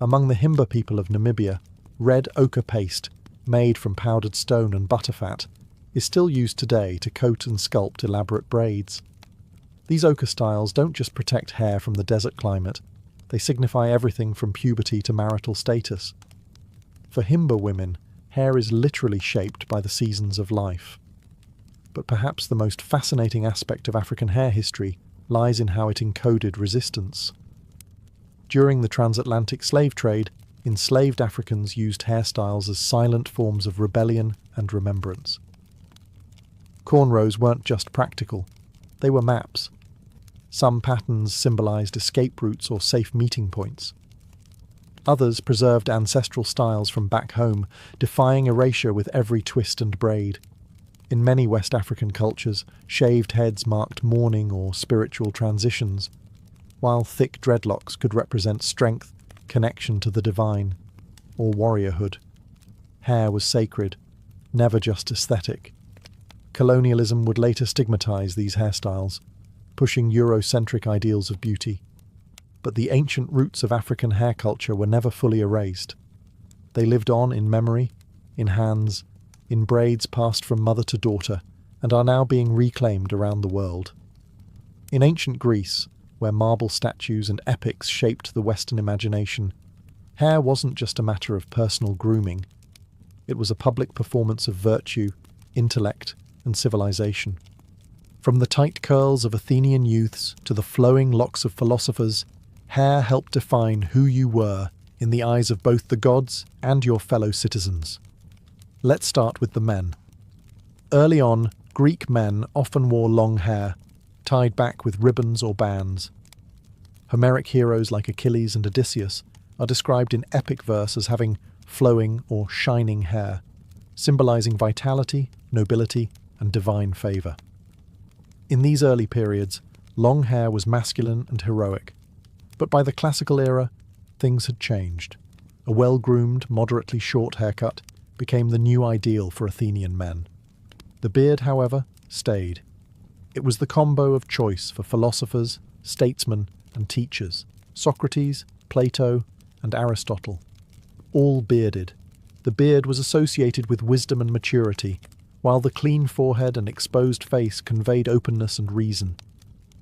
Among the Himba people of Namibia, red ochre paste, made from powdered stone and butterfat, is still used today to coat and sculpt elaborate braids. These ochre styles don't just protect hair from the desert climate, they signify everything from puberty to marital status. For Himba women, hair is literally shaped by the seasons of life. But perhaps the most fascinating aspect of African hair history lies in how it encoded resistance. During the transatlantic slave trade, enslaved Africans used hairstyles as silent forms of rebellion and remembrance. Cornrows weren't just practical, they were maps. Some patterns symbolized escape routes or safe meeting points. Others preserved ancestral styles from back home, defying erasure with every twist and braid. In many West African cultures, shaved heads marked mourning or spiritual transitions, while thick dreadlocks could represent strength, connection to the divine, or warriorhood. Hair was sacred, never just aesthetic. Colonialism would later stigmatize these hairstyles, pushing Eurocentric ideals of beauty. But the ancient roots of African hair culture were never fully erased. They lived on in memory, in hands, in braids passed from mother to daughter, and are now being reclaimed around the world. In ancient Greece, where marble statues and epics shaped the Western imagination, hair wasn't just a matter of personal grooming. It was a public performance of virtue, intellect, and civilization. From the tight curls of Athenian youths to the flowing locks of philosophers, hair helped define who you were in the eyes of both the gods and your fellow citizens. Let's start with the men. Early on, Greek men often wore long hair, tied back with ribbons or bands. Homeric heroes like Achilles and Odysseus are described in epic verse as having flowing or shining hair, symbolizing vitality, nobility, and divine favor. In these early periods, long hair was masculine and heroic, but by the classical era, things had changed. A well-groomed, moderately short haircut became the new ideal for Athenian men. The beard, however, stayed. It was the combo of choice for philosophers, statesmen, and teachers: Socrates, Plato, and Aristotle. All bearded. The beard was associated with wisdom and maturity, while the clean forehead and exposed face conveyed openness and reason.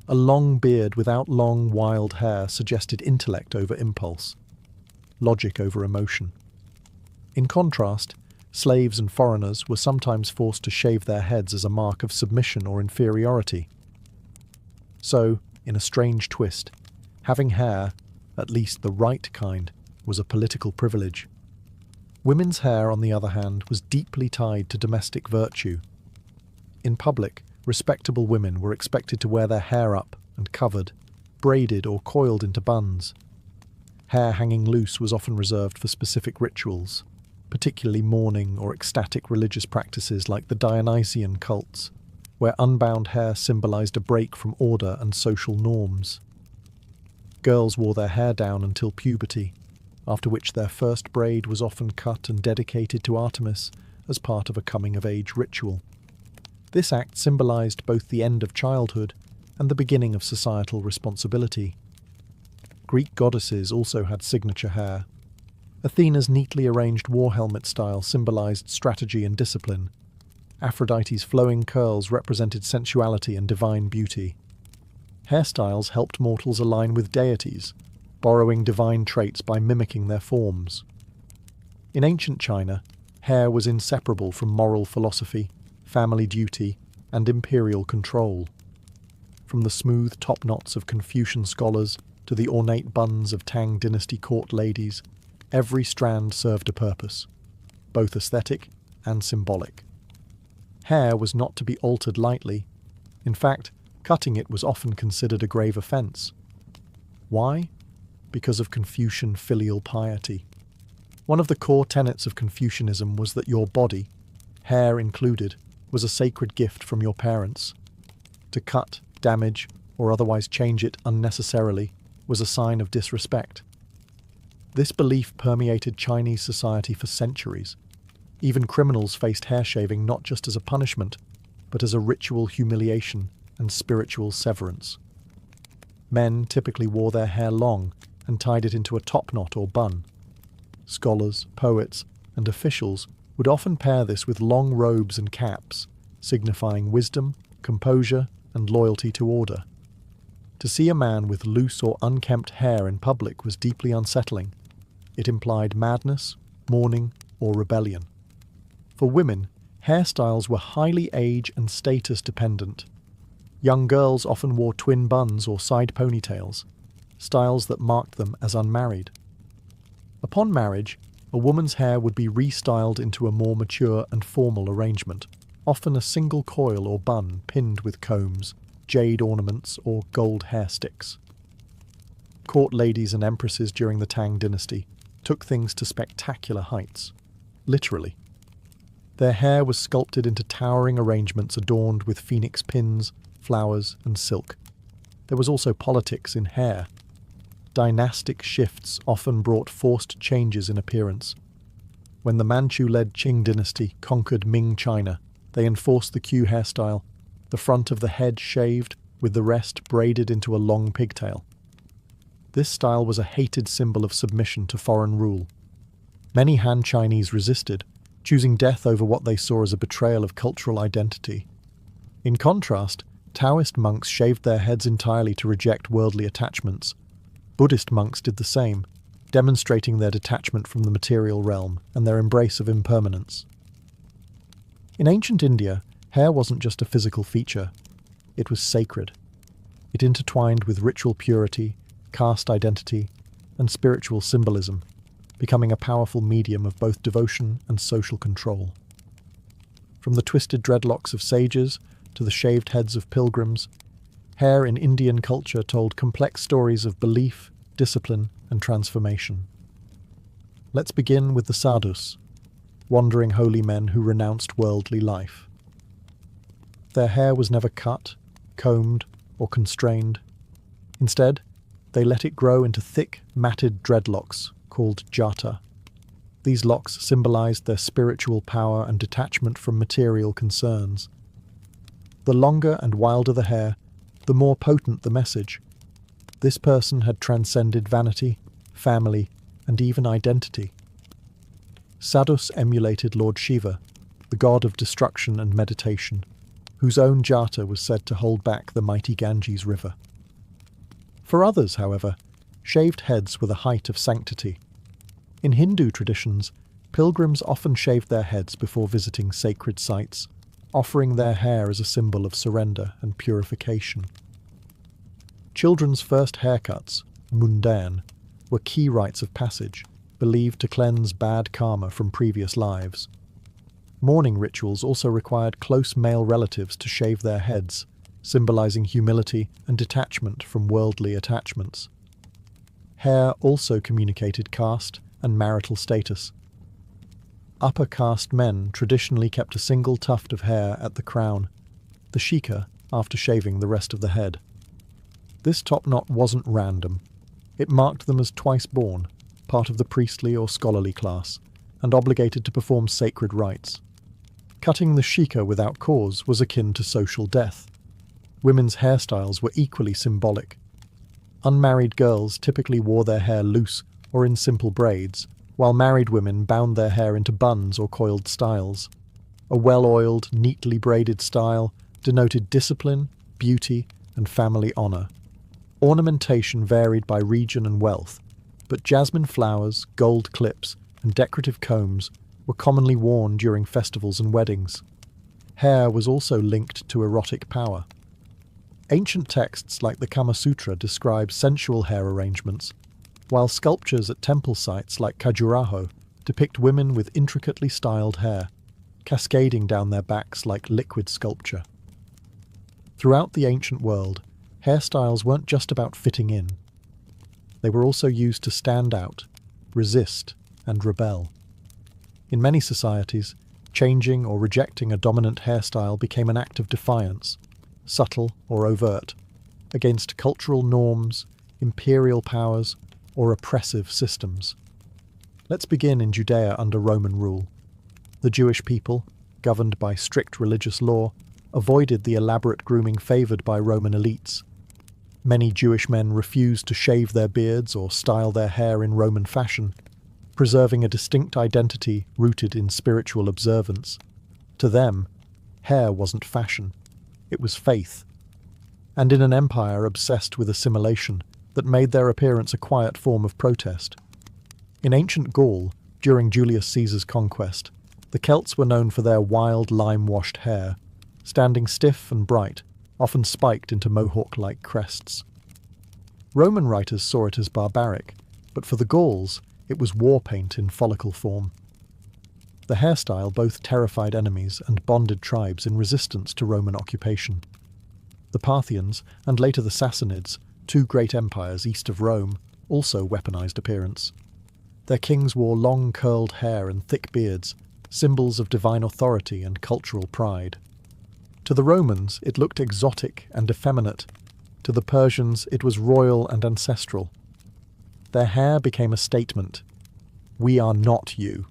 A long beard without long, wild hair suggested intellect over impulse, logic over emotion. In contrast, slaves and foreigners were sometimes forced to shave their heads as a mark of submission or inferiority. So, in a strange twist, having hair, at least the right kind, was a political privilege. Women's hair, on the other hand, was deeply tied to domestic virtue. In public, respectable women were expected to wear their hair up and covered, braided or coiled into buns. Hair hanging loose was often reserved for specific rituals, particularly mourning or ecstatic religious practices like the Dionysian cults, where unbound hair symbolized a break from order and social norms. Girls wore their hair down until puberty, after which their first braid was often cut and dedicated to Artemis as part of a coming-of-age ritual. This act symbolized both the end of childhood and the beginning of societal responsibility. Greek goddesses also had signature hair. Athena's neatly arranged war helmet style symbolized strategy and discipline. Aphrodite's flowing curls represented sensuality and divine beauty. Hairstyles helped mortals align with deities, borrowing divine traits by mimicking their forms. In ancient China, hair was inseparable from moral philosophy, family duty, and imperial control. From the smooth top knots of Confucian scholars to the ornate buns of Tang dynasty court ladies, every strand served a purpose, both aesthetic and symbolic. Hair was not to be altered lightly. In fact, cutting it was often considered a grave offense. Why? Because of Confucian filial piety. One of the core tenets of Confucianism was that your body, hair included, was a sacred gift from your parents. To cut, damage, or otherwise change it unnecessarily was a sign of disrespect. This belief permeated Chinese society for centuries. Even criminals faced hair shaving not just as a punishment, but as a ritual humiliation and spiritual severance. Men typically wore their hair long and tied it into a topknot or bun. Scholars, poets, and officials would often pair this with long robes and caps, signifying wisdom, composure, and loyalty to order. To see a man with loose or unkempt hair in public was deeply unsettling. It implied madness, mourning, or rebellion. For women, hairstyles were highly age and status dependent. Young girls often wore twin buns or side ponytails, styles that marked them as unmarried. Upon marriage, a woman's hair would be restyled into a more mature and formal arrangement, often a single coil or bun pinned with combs, jade ornaments, or gold hair sticks. Court ladies and empresses during the Tang dynasty took things to spectacular heights, literally. Their hair was sculpted into towering arrangements adorned with phoenix pins, flowers, and silk. There was also politics in hair. Dynastic shifts often brought forced changes in appearance. When the Manchu-led Qing dynasty conquered Ming China, they enforced the Q hairstyle, the front of the head shaved, with the rest braided into a long pigtail. This style was a hated symbol of submission to foreign rule. Many Han Chinese resisted, choosing death over what they saw as a betrayal of cultural identity. In contrast, Taoist monks shaved their heads entirely to reject worldly attachments. Buddhist monks did the same, demonstrating their detachment from the material realm and their embrace of impermanence. In ancient India, hair wasn't just a physical feature. It was sacred. It intertwined with ritual purity, caste identity, and spiritual symbolism, becoming a powerful medium of both devotion and social control. From the twisted dreadlocks of sages to the shaved heads of pilgrims, hair in Indian culture told complex stories of belief, discipline, and transformation. Let's begin with the sadhus, wandering holy men who renounced worldly life. Their hair was never cut, combed, or constrained. Instead, they let it grow into thick, matted dreadlocks called jata. These locks symbolized their spiritual power and detachment from material concerns. The longer and wilder the hair, the more potent the message. This person had transcended vanity, family, and even identity. Sadhus emulated Lord Shiva, the god of destruction and meditation, whose own jata was said to hold back the mighty Ganges river. For others, however, shaved heads were the height of sanctity. In Hindu traditions, pilgrims often shaved their heads before visiting sacred sites, offering their hair as a symbol of surrender and purification. Children's first haircuts, mundan, were key rites of passage, believed to cleanse bad karma from previous lives. Mourning rituals also required close male relatives to shave their heads, symbolizing humility and detachment from worldly attachments. Hair also communicated caste and marital status. Upper caste men traditionally kept a single tuft of hair at the crown, the shika, after shaving the rest of the head. This top knot wasn't random. It marked them as twice born, part of the priestly or scholarly class, and obligated to perform sacred rites. Cutting the shika without cause was akin to social death. Women's hairstyles were equally symbolic. Unmarried girls typically wore their hair loose or in simple braids, while married women bound their hair into buns or coiled styles. A well-oiled, neatly braided style denoted discipline, beauty, and family honor. Ornamentation varied by region and wealth, but jasmine flowers, gold clips, and decorative combs were commonly worn during festivals and weddings. Hair was also linked to erotic power. Ancient texts like the Kama Sutra describe sensual hair arrangements, while sculptures at temple sites like Khajuraho depict women with intricately styled hair, cascading down their backs like liquid sculpture. Throughout the ancient world, hairstyles weren't just about fitting in. They were also used to stand out, resist, and rebel. In many societies, changing or rejecting a dominant hairstyle became an act of defiance, subtle or overt, against cultural norms, imperial powers, or oppressive systems. Let's begin in Judea under Roman rule. The Jewish people, governed by strict religious law, avoided the elaborate grooming favoured by Roman elites. Many Jewish men refused to shave their beards or style their hair in Roman fashion, preserving a distinct identity rooted in spiritual observance. To them, hair wasn't fashion, it was faith. And in an empire obsessed with assimilation that made their appearance a quiet form of protest. In ancient Gaul, during Julius Caesar's conquest, the Celts were known for their wild lime-washed hair, standing stiff and bright, often spiked into mohawk-like crests. Roman writers saw it as barbaric, but for the Gauls, it was war paint in follicle form. The hairstyle both terrified enemies and bonded tribes in resistance to Roman occupation. The Parthians, and later the Sassanids, two great empires east of Rome, also weaponized appearance. Their kings wore long curled hair and thick beards, symbols of divine authority and cultural pride. To the Romans, it looked exotic and effeminate. To the Persians, it was royal and ancestral. Their hair became a statement. We are not you.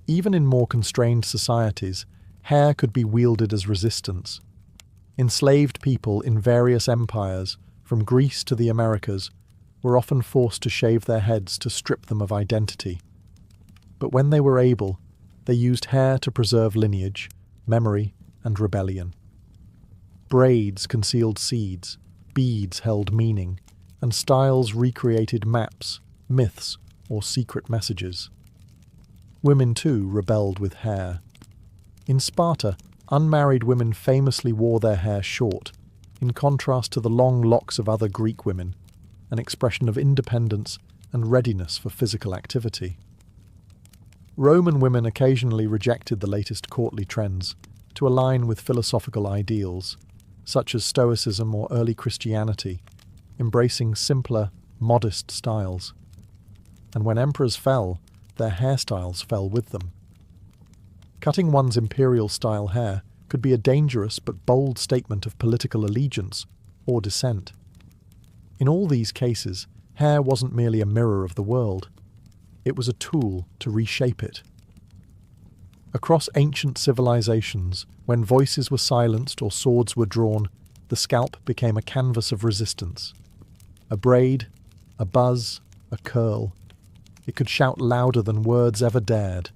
Even in more constrained societies, hair could be wielded as resistance. Enslaved people in various empires, from Greece to the Americas, were often forced to shave their heads to strip them of identity. But when they were able, they used hair to preserve lineage, memory, and rebellion. Braids concealed seeds, beads held meaning, and styles recreated maps, myths, or secret messages. Women, too, rebelled with hair. In Sparta, unmarried women famously wore their hair short, in contrast to the long locks of other Greek women, an expression of independence and readiness for physical activity. Roman women occasionally rejected the latest courtly trends to align with philosophical ideals, such as Stoicism or early Christianity, embracing simpler, modest styles. And when emperors fell, their hairstyles fell with them. Cutting one's imperial-style hair could be a dangerous but bold statement of political allegiance or dissent. In all these cases, hair wasn't merely a mirror of the world. It was a tool to reshape it. Across ancient civilizations, when voices were silenced or swords were drawn, the scalp became a canvas of resistance. A braid, a buzz, a curl. It could shout louder than words ever dared.